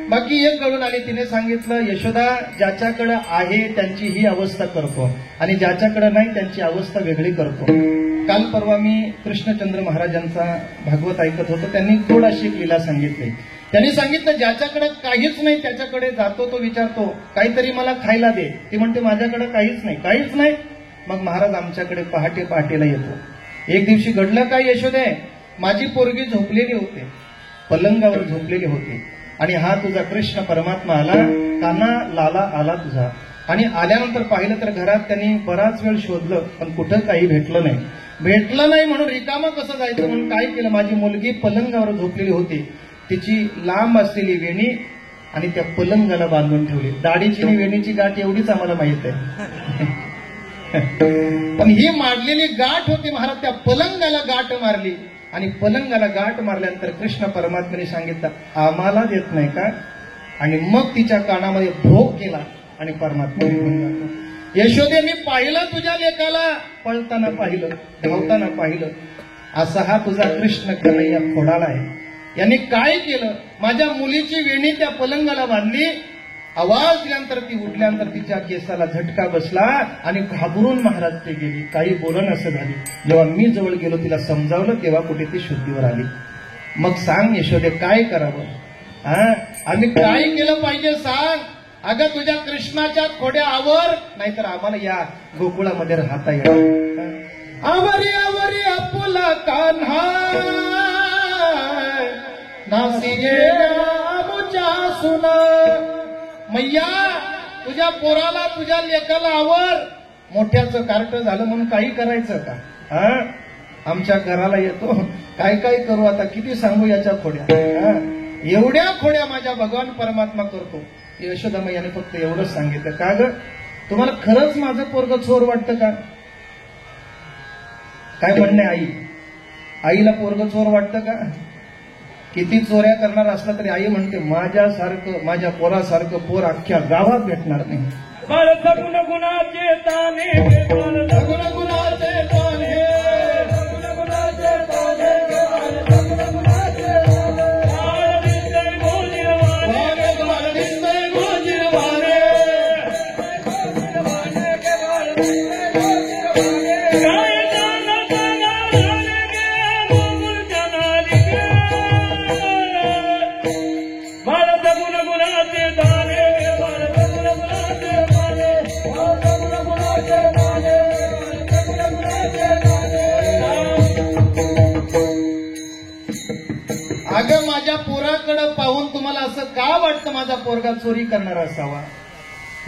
बाकी एक गळून आली, तिने सांगितलं यशोदा ज्याच्याकडे आहे त्यांची ही अवस्था करतो आणि ज्याच्याकडे नाही त्यांची अवस्था वेगळी करतो. काल परवा मी कृष्णचंद्र महाराजांचा भागवत ऐकत होतो. त्यांनी थोडाशी लीला सांगितली. त्यांनी सांगितलं ज्याच्याकडे काहीच नाही त्याच्याकडे जातो, तो विचारतो काहीतरी मला खायला दे. ती म्हणते माझ्याकडे काहीच नाही, काहीच नाही. मग महाराज आमच्याकडे पहाटे पहाटेला येतो. एक दिवशी घडलं काय यशोदे, माझी पोरगी झोपलेली होते, पलंगावर झोपलेली होती आणि हा तुझा कृष्ण परमात्मा आला, काना लाला आला तुझा. आणि आल्यानंतर पाहिलं तर घरात त्यांनी बराच वेळ शोधलं पण कुठं काही भेटलं नाही म्हणून रिकामा कसं जायचं म्हणून काय केलं, माझी मुलगी पलंगावर झोपलेली होती, तिची लांब असलेली वेणी आणि त्या पलंगाला बांधून ठेवली. दाढीची आणि वेणीची गाठ एवढीच आम्हाला माहित आहे पण ही मारलेली गाठ होती महाराज. त्या पलंगाला गाठ मारली आणि पलंगाला गाठ मारल्यानंतर कृष्ण परमात्म्याने सांगितलं आम्हाला देत नाही का, आणि मग तिच्या कानामध्ये भोग केला आणि परमात्मा निघून जातो. यशोदेने पाहिलं तुझ्या लेकाला, पळताना पाहिलं, धावताना पाहिलं. असा हा तुझा कृष्ण कन्हैया खोडाला आहे. यांनी काय केलं, माझ्या मुलीची वेणी त्या पलंगाला बांधली आवाज दिल्यानंतर ती उठल्यानंतर तिच्या केसाला झटका बसला आणि घाबरून महाराज ते गेली. काही बोलन असं झाली. जेव्हा मी जवळ गेलो तिला समजावलं तेव्हा कुठे ती शुद्धीवर आली. मग सांग यशोदे काय करावं? आम्ही काय केलं पाहिजे सांग. अगं तुझ्या कृष्णाच्या खोड्या आवर, नाहीतर आम्हाला या गोकुळामध्ये राहता येईल. आवरी आवरी आपुला कान्हा नासी गेल्या मुच्या सुना. मैया तुझ्या पोराला तुझ्या लेकाला आवर. मोठ्याचं कार्ट झालं म्हणून काही करायचं का? आमच्या घराला येतो काय काय करू आता, किती सांगू याच्या खोड्या. एवढ्या खोड्या माझ्या भगवान परमात्मा करतो. यशोदा मैयाने फक्त एवढंच सांगितलं. का ग तुम्हाला खरंच माझं पोरग चोर वाटतं का? काय म्हणणे आई? आईला पोरग चोर वाटतं का? किती चोऱ्या करणार असला तरी आई म्हणते माझ्यासारखं माझ्या पोरासारखं पोर अख्ख्या गावात भेटणार नाही. सगुण गुणाचे ताने सगुण गुणाचे ताने अगं माझ्या पोराकडे पाहून तुम्हाला असं का वाटतं माझा पोरगा चोरी करणारा असावा?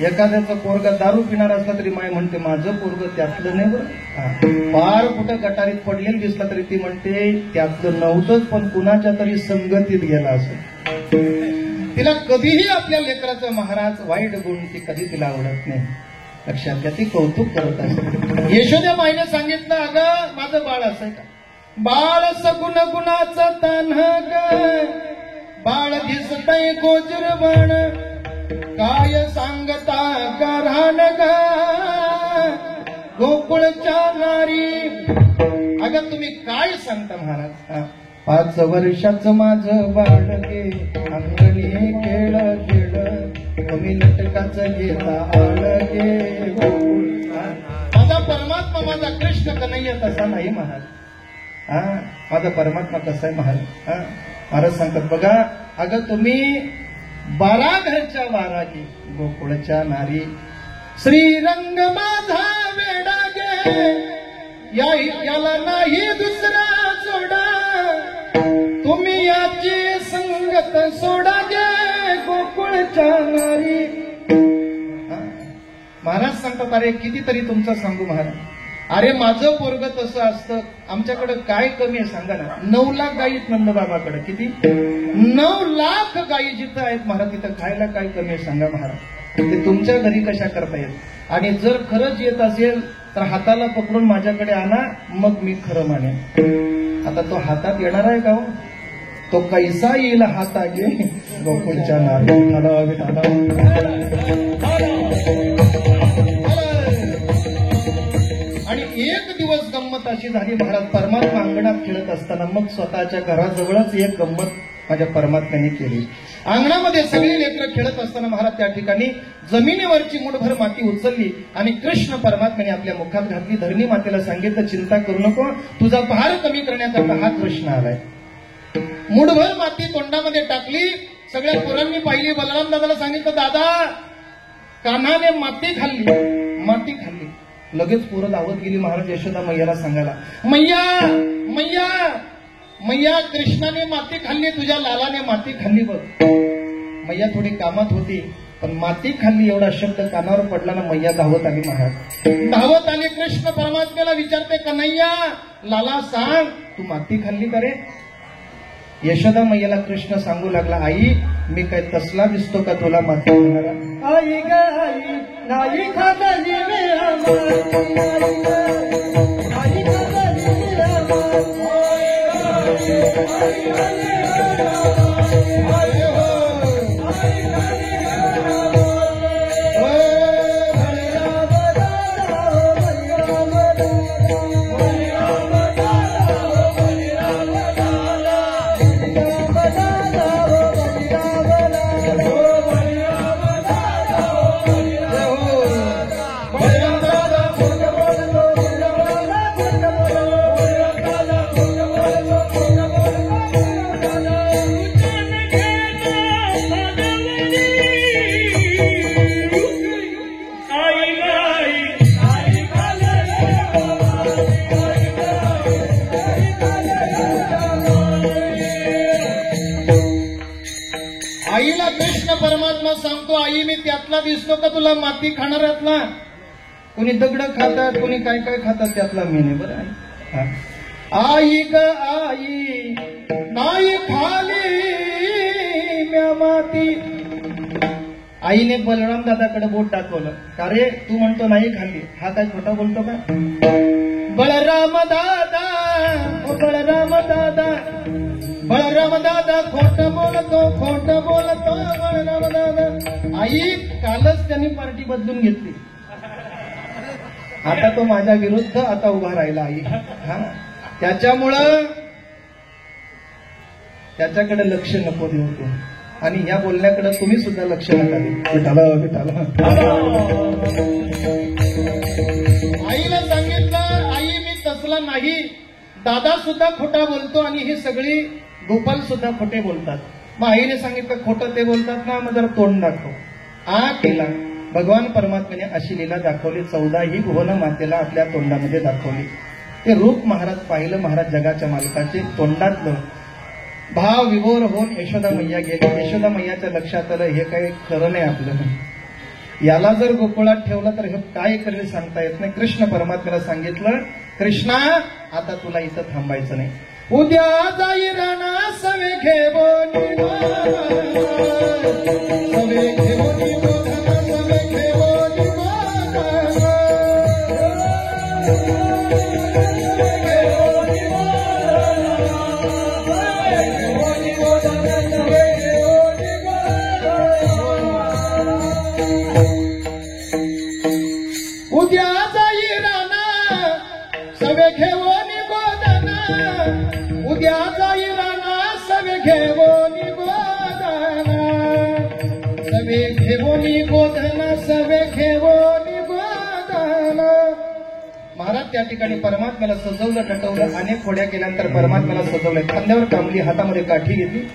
एखाद्याचं पोरगा दारू पिणार असला तरी माय म्हणते माझं पोरग त्यातलं नाही बरं. फार कुठं गटारीत पडलेलं दिसला तरी ती म्हणते त्यातलं नव्हतंच, पण कुणाच्या तरी संगतीत गेला असं. तिला कधीही आपल्या लेकराचं महाराज वाईट गुण ती कधी तिला आवडत नाही. लक्षात घ्या, ती कौतुक करत असते. यशोदा माईने सांगितलं अगं माझं बाळ असं का? बाळ सगुण गुणाचं तान ग, बाळ दिसतय गोजरवण, काय सांगता करान ग गोकुळच्या नारी. अगं तुम्ही काय सांगता महाराज? 5 वर्षाचं माझं बाळ गे, अंगणी खेळ खेळ, कमी नटकाचं घेता आळ गे गोकुळ. माझा परमात्मा माझा कृष्ण कन्हैया तसा नाही महाराज. माझा परमात्मा कसा आहे महाराज? महाराज सांगतात बघा, अगं तुम्ही 12 घरच्या 12 गे गोकुळच्या नारी. श्रीरंग माझा वेडा गे, याला नाही दुसरा जोडा, तुम्ही याची संगत सोडा गे गोकुळच्या नारी. महाराज सांगतात अरे कितीतरी तुमचं सांगू महाराज. अरे माझं पोरग तसं असतं. आमच्याकडे काय कमी आहे सांगा ना? 9 लाख गायी आहेत नंदबाबाकडे. किती? 9 लाख गायी जिथं आहेत महाराज, तिथं खायला काय कमी आहे सांगा महाराज? ते तुमच्या घरी कशा करता येत? आणि जर खरंच येत असेल तर हाताला पकडून माझ्याकडे आणा, मग मी खरं मानेन. आता तो हातात येणार आहे का हो? तो कैसा येईल हातागे गोकुळच्या नारी. आणि एक दिवस गंमत अशी झाली महाराज, परमात्मा अंगणात खेळत असताना मग स्वतःच्या घराजवळच एक गंमत माझ्या परमात्म्याने केली. अंगणामध्ये सगळी लेकरं खेळत असताना महाराज त्या ठिकाणी जमिनीवरची मुठभर माती उचलली आणि कृष्ण परमात्म्याने आपल्या मुखात घातली. धरणी मातेला सांगितलं चिंता करू नको, तुझा भार कमी करण्याकरता हा कृष्ण आलाय. मुठभर माती तोंडामध्ये टाकली. सगळ्या पोरांनी पाहिली. बलराम दादाला सांगितलं दादा कान्हाने माती खाल्ली. माती खाल्ली. लगेच पोरं धावत गेली महाराज यशोदा मैयाला सांगायला, मैया मैया मैया कृष्णाने माती खाल्ली, तुझ्या लालाने माती खाल्ली बघ. मैया थोडी कामात होती, पण माती खाल्ली एवढा शब्द कानावर पडला ना, मैया धावत आली महाराज. धावत आली. कृष्ण परमात्म्याला विचारते कन्हैया लाला सांग तू माती खाल्ली का रे? यशोदा मैयाला कृष्ण सांगू लागला, आई मी काय तसला दिसतो का तुला माती खाणारा? आई ग आई नाही खाल्ली मेरा माती, नाही खाल्ली मेरा आईला कृष्ण परमात्मा सांगतो, आई मी त्यातला दिसतो का तुला माती खाणाऱ्यातला? कोणी दगड खातात, कोणी काय काय खातात, त्यातला मी नाही. बरं आई, आई ग आई नाही खाली म्या माती. आईने बलराम दादाकडे बोट दाखवलं, का रे तू म्हणतो नाही खाल्ली, हा काय खोटा बोलतो का? बलराम दादा, बलराम दादा, बलराम दादा खोट बोलतो, खोट बोलतो बलराम दादा. आई कालच त्यांनी पार्टी बदलून घेतली, आता तो माझ्या विरुद्ध आता उभा राहिला. आई हा, त्याच्यामुळं त्याच्याकडे लक्ष नको देऊ तू, आणि या बोलण्याकडे तुम्ही सुद्धा लक्ष नका देऊ. विठाला आईला सांगितलं, आई मी तसला नाही. दादा सुद्धा खोटा बोलतो आणि ही सगळी गोपाल सुद्धा खोटे बोलतात. मग आईने सांगितलं खोटं ते बोलतात ना, मग जरा तोंड दाखव. केला. भगवान परमात्म्याने अशी लीला दाखवली, 14 ही भुवन मातेला आपल्या तोंडामध्ये दाखवली. ते रूप महाराज पाहिलं, महाराज जगाच्या मालकाचे. तोंडातलं भाव विभोर होऊन यशोदा मैया गेली. यशोदा मैयाच्या लक्षात आलं, हे काही खरं नाही आपलं, याला जर गोकुळात ठेवलं तर हे काय करेल सांगता येत नाही. कृष्ण परमात्म्याला सांगितलं, कृष्णा आता तुला इथं थांबायचं नाही, उद्या जाई राणा सवे घेवोनी सवे घेवोनी सवे घेवोनी उद्या जाई राणा सवे घेवोनी गोदाना, उद्या जाई राणा सवे घेवोनी गोदाना, सवे घेवोनी गोदाना, सवे घेवोनी गोदाना. महाराज त्या ठिकाणी परमात्म्याला सजवलं, नटवलं. अनेक खोड्या केल्यानंतर परमात्म्याला सजवलं. खांद्यावर कामली, हातामध्ये काठी घेतली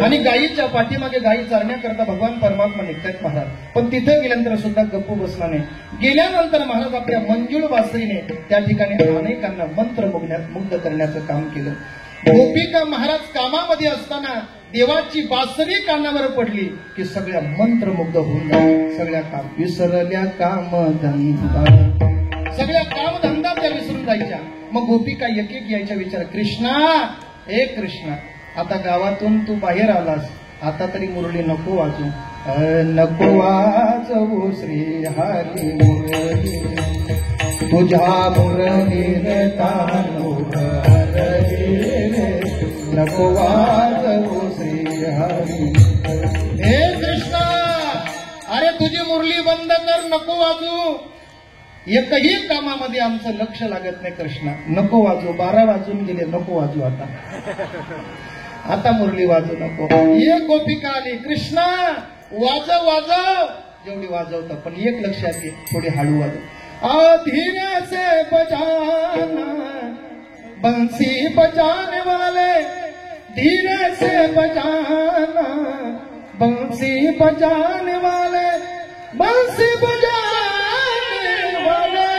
आणि गायीच्या पाठीमागे गायी चालण्याकरता भगवान परमात्मा निघतायत महाराज. पण तिथे गेल्यानंतर सुद्धा गप्पू बसला नाही. गेल्यानंतर महाराज आपल्या मंजूळ बासरीने त्या ठिकाणी अनेकांना मंत्र मुग्ध करण्याचं काम केलं. गोपिका महाराज कामामध्ये असताना देवाची बासरी कानावर पडली की सगळ्या मंत्रमुग्ध होऊन जातात. सगळ्या काम विसरल्या, कामधंदा, सगळ्या कामधंदा त्या विसरून जायच्या. मग गोपिका एक एक यायच्या विचार, कृष्णा हे कृष्णा, आता गावातून तू बाहेर आलास, आता तरी मुरली नको वाजू, नको वाजवू श्री हरी मुरली, तुझ्या मुरलीने तानो नको वाजवू श्री हरी. हे कृष्णा, अरे तुझी मुरली बंद कर, नको वाजू. एकही कामामध्ये आमचं लक्ष लागत नाही कृष्णा, नको वाजू. 12 वाजून गेले, नको वाजू आता, आता मुरली वाजू नको. एक गोपिका आली, कृष्णा वाजव वाजव, जेवढी वाजवतं, पण एक लक्षात घे, थोडी हळू वाजव. धीरे से बजाना बंसी बजाने वाले, धीरे से बजाना बंसी बजाने वाले, बंसी बजाने वाले,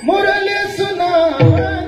मुरली सुनाने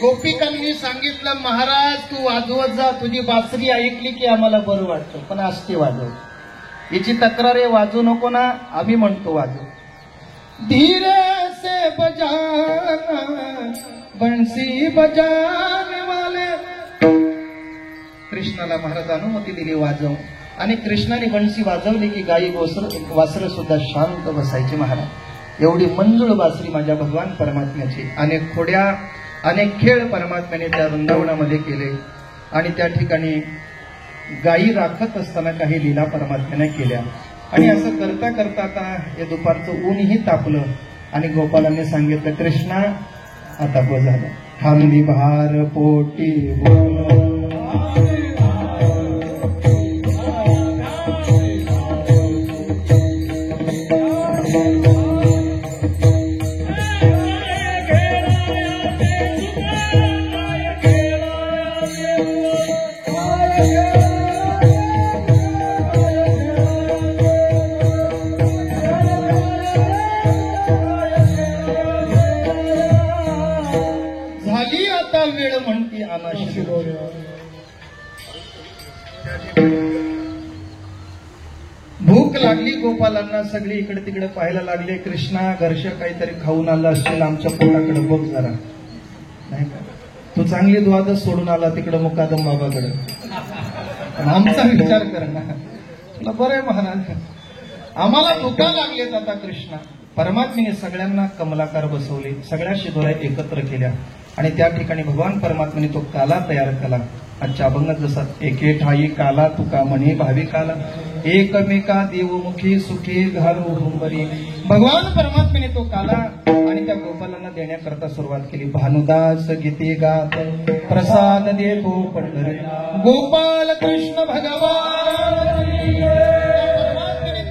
गोपिकांनी सांगितलं, महाराज तू वाजवत जा, तुझी बासरी ऐकली की आम्हाला बरं वाटतं, पण असते वाजव. याची तक्रार आहे, वाजू नको ना, आम्ही म्हणतो वाजव. धीरे से बजाना बंसी बजाने वाले. कृष्णाला महाराज अनुमती दिली वाजव, आणि कृष्णाने बंसी वाजवली की गायी वासर सुद्धा शांत बसायची. महाराज एवढी मंजूळ बासरी माझ्या भगवान परमात्म्याची. अनेक खोड्या, अनेक खेळ परमात्म्याने त्या वृंदावनामध्ये केले, आणि त्या ठिकाणी गायी राखत असताना काही लीला परमात्म्याने केल्या. आणि असं करता करता आता हे दुपारचं ऊनही तापलं आणि गोपालांनी सांगितलं, कृष्णा आता बस झालं, हल्ली भार पोटी बोल. वेळ म्हणती अनाशी. भूक लागली गोपालांना, सगळी इकडे तिकडे पाहायला लागले. कृष्णा घर्ष काहीतरी खाऊन आला असतील, आमच्या पोटाकडे बघ जरा, नाही का? तू चांगली द्वादच सोडून आला तिकडे मुकादम बाबाकडे, आमचा विचार कर ना. तुला बरं आहे महाराज, आम्हाला भुका लागलेत. आता कृष्णा परमात्मेने सगळ्यांना कमलाकार बसवले, सगळ्या शिदोऱ्या एकत्र केल्या आणि त्या ठिकाणी भगवान परमात्म्याने तो काला तयार केला. आजच्या अभंगात जसा एके ठाई काला तुका म्हणे भाविकाला, एकमेका देवमुखी सुखी घालू हुंबरी. भगवान परमात्म्याने तो काला आणि त्या गोपालांना देण्याकरता सुरुवात केली. भानुदास गीते गात प्रसाद देतो पंढरी, गोपाल कृष्ण भगवान.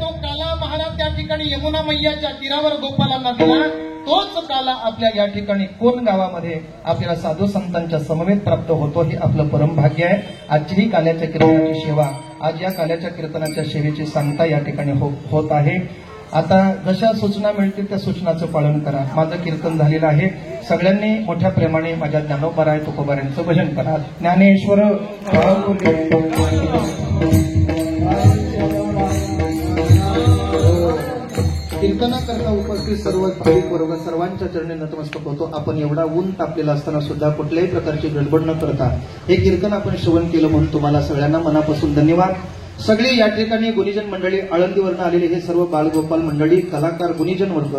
तो काला महाराज त्या ठिकाणी यमुना मैयाच्या तीरावर गोपालांना दिला. तोच काला आपल्या या ठिकाणी कोण गावामध्ये आपल्याला साधू संतांच्या समवेत प्राप्त होतो, हे आपलं परम भाग्य आहे. आजची ही काल्याच्या कीर्तनाची सेवा, आज या काल्याच्या कीर्तनाच्या सेवेची सांगता या ठिकाणी होत आहे. आता जशा सूचना मिळतील त्या सूचनाचं पालन करा. माझं कीर्तन झालेलं आहे. सगळ्यांनी मोठ्या प्रेमाने माझ्या ज्ञानोबाराय तुकोबारायांचं भजन करा. ज्ञानेश्वर कीर्तनाकरता उपस्थित सर्व भाविक वर्ग सर्वांच्या चरणी नतमस्तक होतो. आपण एवढा ऊन तापलेला असताना सुद्धा कुठल्याही प्रकारची गडबड न करता हे कीर्तन आपण श्रवण केलं म्हणून तुम्हाला सगळ्यांना मनापासून धन्यवाद. सगळे या ठिकाणी गुणीजन मंडळी, आळंदीवरून आलेले हे सर्व बालगोपाल मंडळी, कलाकार, गुणीजन वर्ग,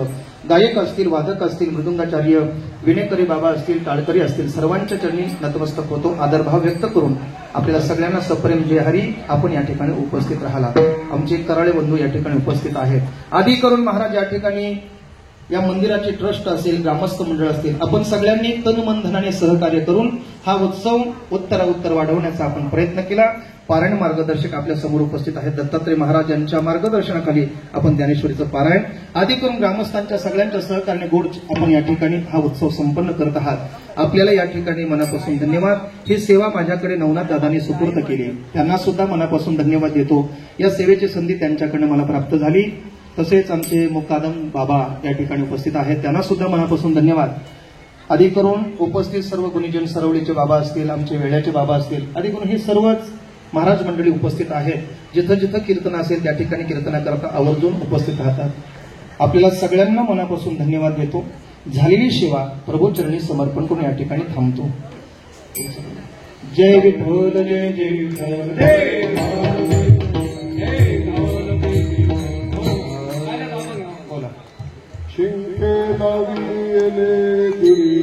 गायक असतील, वादक असतील, मृदुंगाचार्य, विणेकरी बाबा असतील, टाळकरी असतील, सर्वांच्या चरणी नतमस्तक होतो. आदरभाव व्यक्त करून आपल्याला सगळ्यांना सप्रेम जय हरी. आपण या ठिकाणी उपस्थित राहिला. आमचे कराळे बंधू या ठिकाणी उपस्थित आहेत. आदी करून महाराज या ठिकाणी या मंदिराचे ट्रस्ट असेल, ग्रामस्थ मंडळ असतील, आपण सगळ्यांनी तन मन धनाने सहकार्य करून हा उत्सव उत्तरोत्तर वाढवण्याचा आपण प्रयत्न केला. पारायण मार्गदर्शक आपल्या समोर उपस्थित आहेत. दत्तात्रय महाराज यांच्या मार्गदर्शनाखाली आपण ज्ञानेश्वरीचं पारायण आदी करून ग्रामस्थांच्या सगळ्यांच्या सहकार्याने गोड आपण या ठिकाणी हा उत्सव संपन्न करत आहात. आपल्याला या ठिकाणी मनापासून धन्यवाद. ही सेवा माझ्याकडे नवनाथ दादांनी सुपूर्द केली, त्यांना सुद्धा मनापासून धन्यवाद देतो. या सेवेची संधी त्यांच्याकडनं मला प्राप्त झाली. तसेच आमचे मुकादम बाबा या ठिकाणी उपस्थित आहेत, त्यांना सुद्धा मनापासून धन्यवाद. आदी करून उपस्थित सर्व गुणीजन, सरवळीचे बाबा असतील, आमचे वेळ्याचे बाबा असतील, आदी करून हे सर्वच महाराज मंडळी उपस्थित आहेत. जिथं जिथं कीर्तन असेल त्या ठिकाणी कीर्तनाकरता आवर्जून उपस्थित राहतात. आपल्याला सगळ्यांना मनापासून धन्यवाद देतो. झालेली सेवा प्रभूचरणी समर्पण करून या ठिकाणी थांबतो. जय विठ्ठल, जय जय विठ्ठल. बोला. शिंके लाविले गुरी,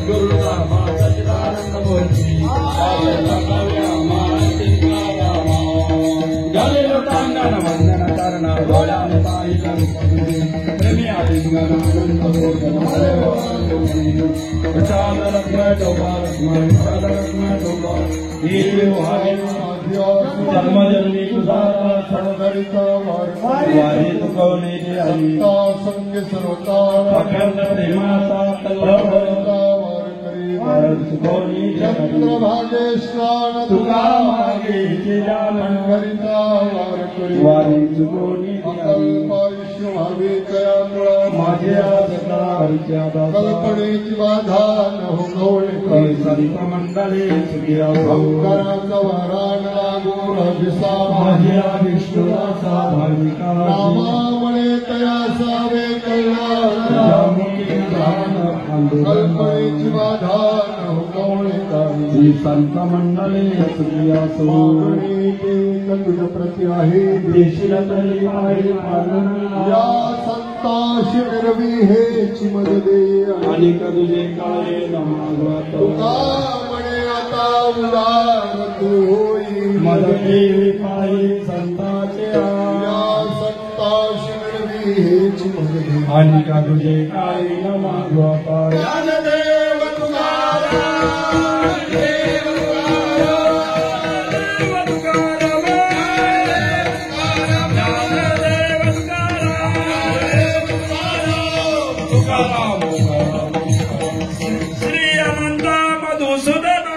Guru Rama Sajdananda Murti जन्मजन्मी तुझा वारी चुकवणे संग सर्वकाळ अखंड प्रेमाचा चंद्रभागे स्नान तुका मागे करिता वार करी वारी चुकवणी अल्पायुष्य व्हावे कयामुळा माझ्या सकाळच्या कल्पनेची बाधा न होणे संत मंडळी सुखी राहो संकाराचा वारान लागून अभिसा माझ्या विष्णुदासा भाविका नामामुळे तयासावे कल्याण कल्पनेची बाधा न होणे काही संत मंडळी सुखी असो तुझ प्रति आहे देशील तरी आहे या संताशी मिरवी हेच मद दे आणि तुझे काळे नमाज तुकामुळे आता उदार तू होई मदती पायी संताचे या संताशी मिरवी हेच मद दे आणि तुझे काळे नमाज ज्ञानदेव तुकाराम देव श्री अनंत मधुसूदन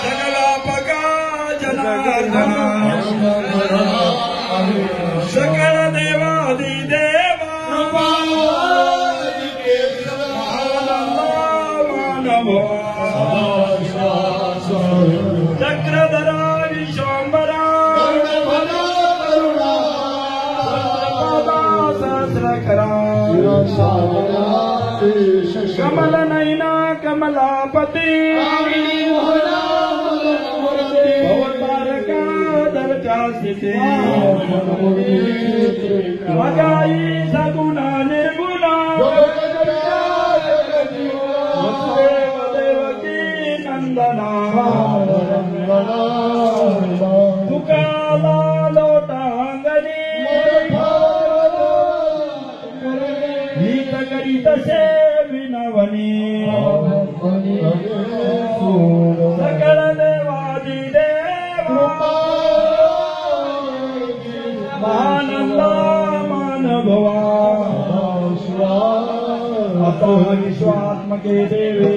जगलापका जनार्दन सकल देवादि देवा मानव चक्रधरा विश्वंबरा सहस्रकरा कमल नैना कमलापति भवतारका दर्जा स्थिति मजाई सगुण निर्गुण वसुदेव देवकी नंदना तुकाला लोटांगणी गीत करीत से विनवनी सकल देवादि देव महानंदा मानभवा अतो विश्वात्मके देवे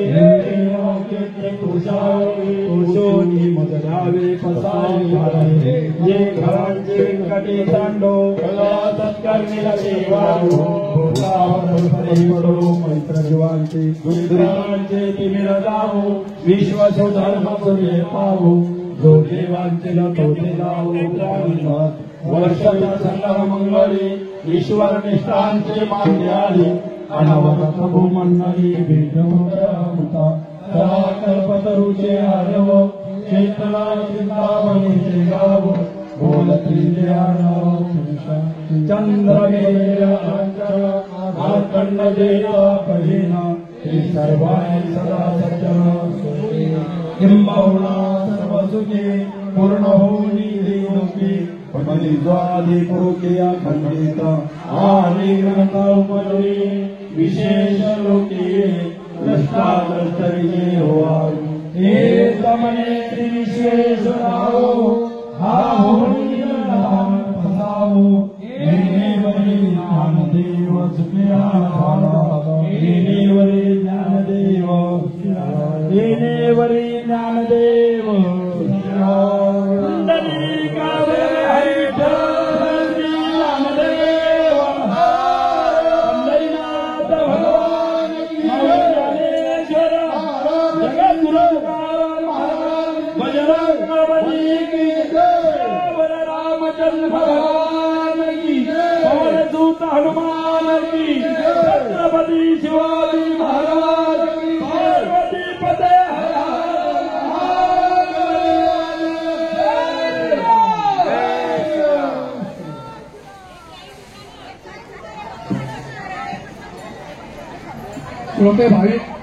पुरुषोनी मजरावे पसावे जे घरांचे कटी तांडो सत्कर्मीला सेवारो मैत्र जीवांचे दुर्गांचे तिमिर जावो विश्व सुधर्म सूर्य पावो जो देवांचे लतोते लावो वर्षाच्या संगम मंगळी ईश्वर निष्ठांचे मान्याली अनावरत भूमंडळी भेटवता कल्पतरुचे आरव चेतना चिंतामणीचे गाव बोलत्री चंद्रमेर आखंड देता पहिना हे सर्वांनी सदा सज्जन किंबहुना सर्व सुखे पूर्ण होनी देवकी मनिद्वादी पुरुकिया खंडित आणि ग्रंथा उपरी विशेष लोके दृष्टादृष्टरिये होवा हे तमने श्री विश्वेश्वराओ हा होनी नाम फसावो येनेवरी ज्ञानदेव सुखिया येनेवरी ज्ञानदेव येनेवरी ज्ञानदेव पुंडलीकावे विठ्ठल ज्ञानदेव पंढरीनाथ भगवान ज्ञानेश्वर जगद्गुरुकार महाराज बजरंगबली की रामचंद्र भगवान की पवन दूत हनुमान की छत्रपति शिवाजी महाराज की पार्वती पते श्रोते भाविक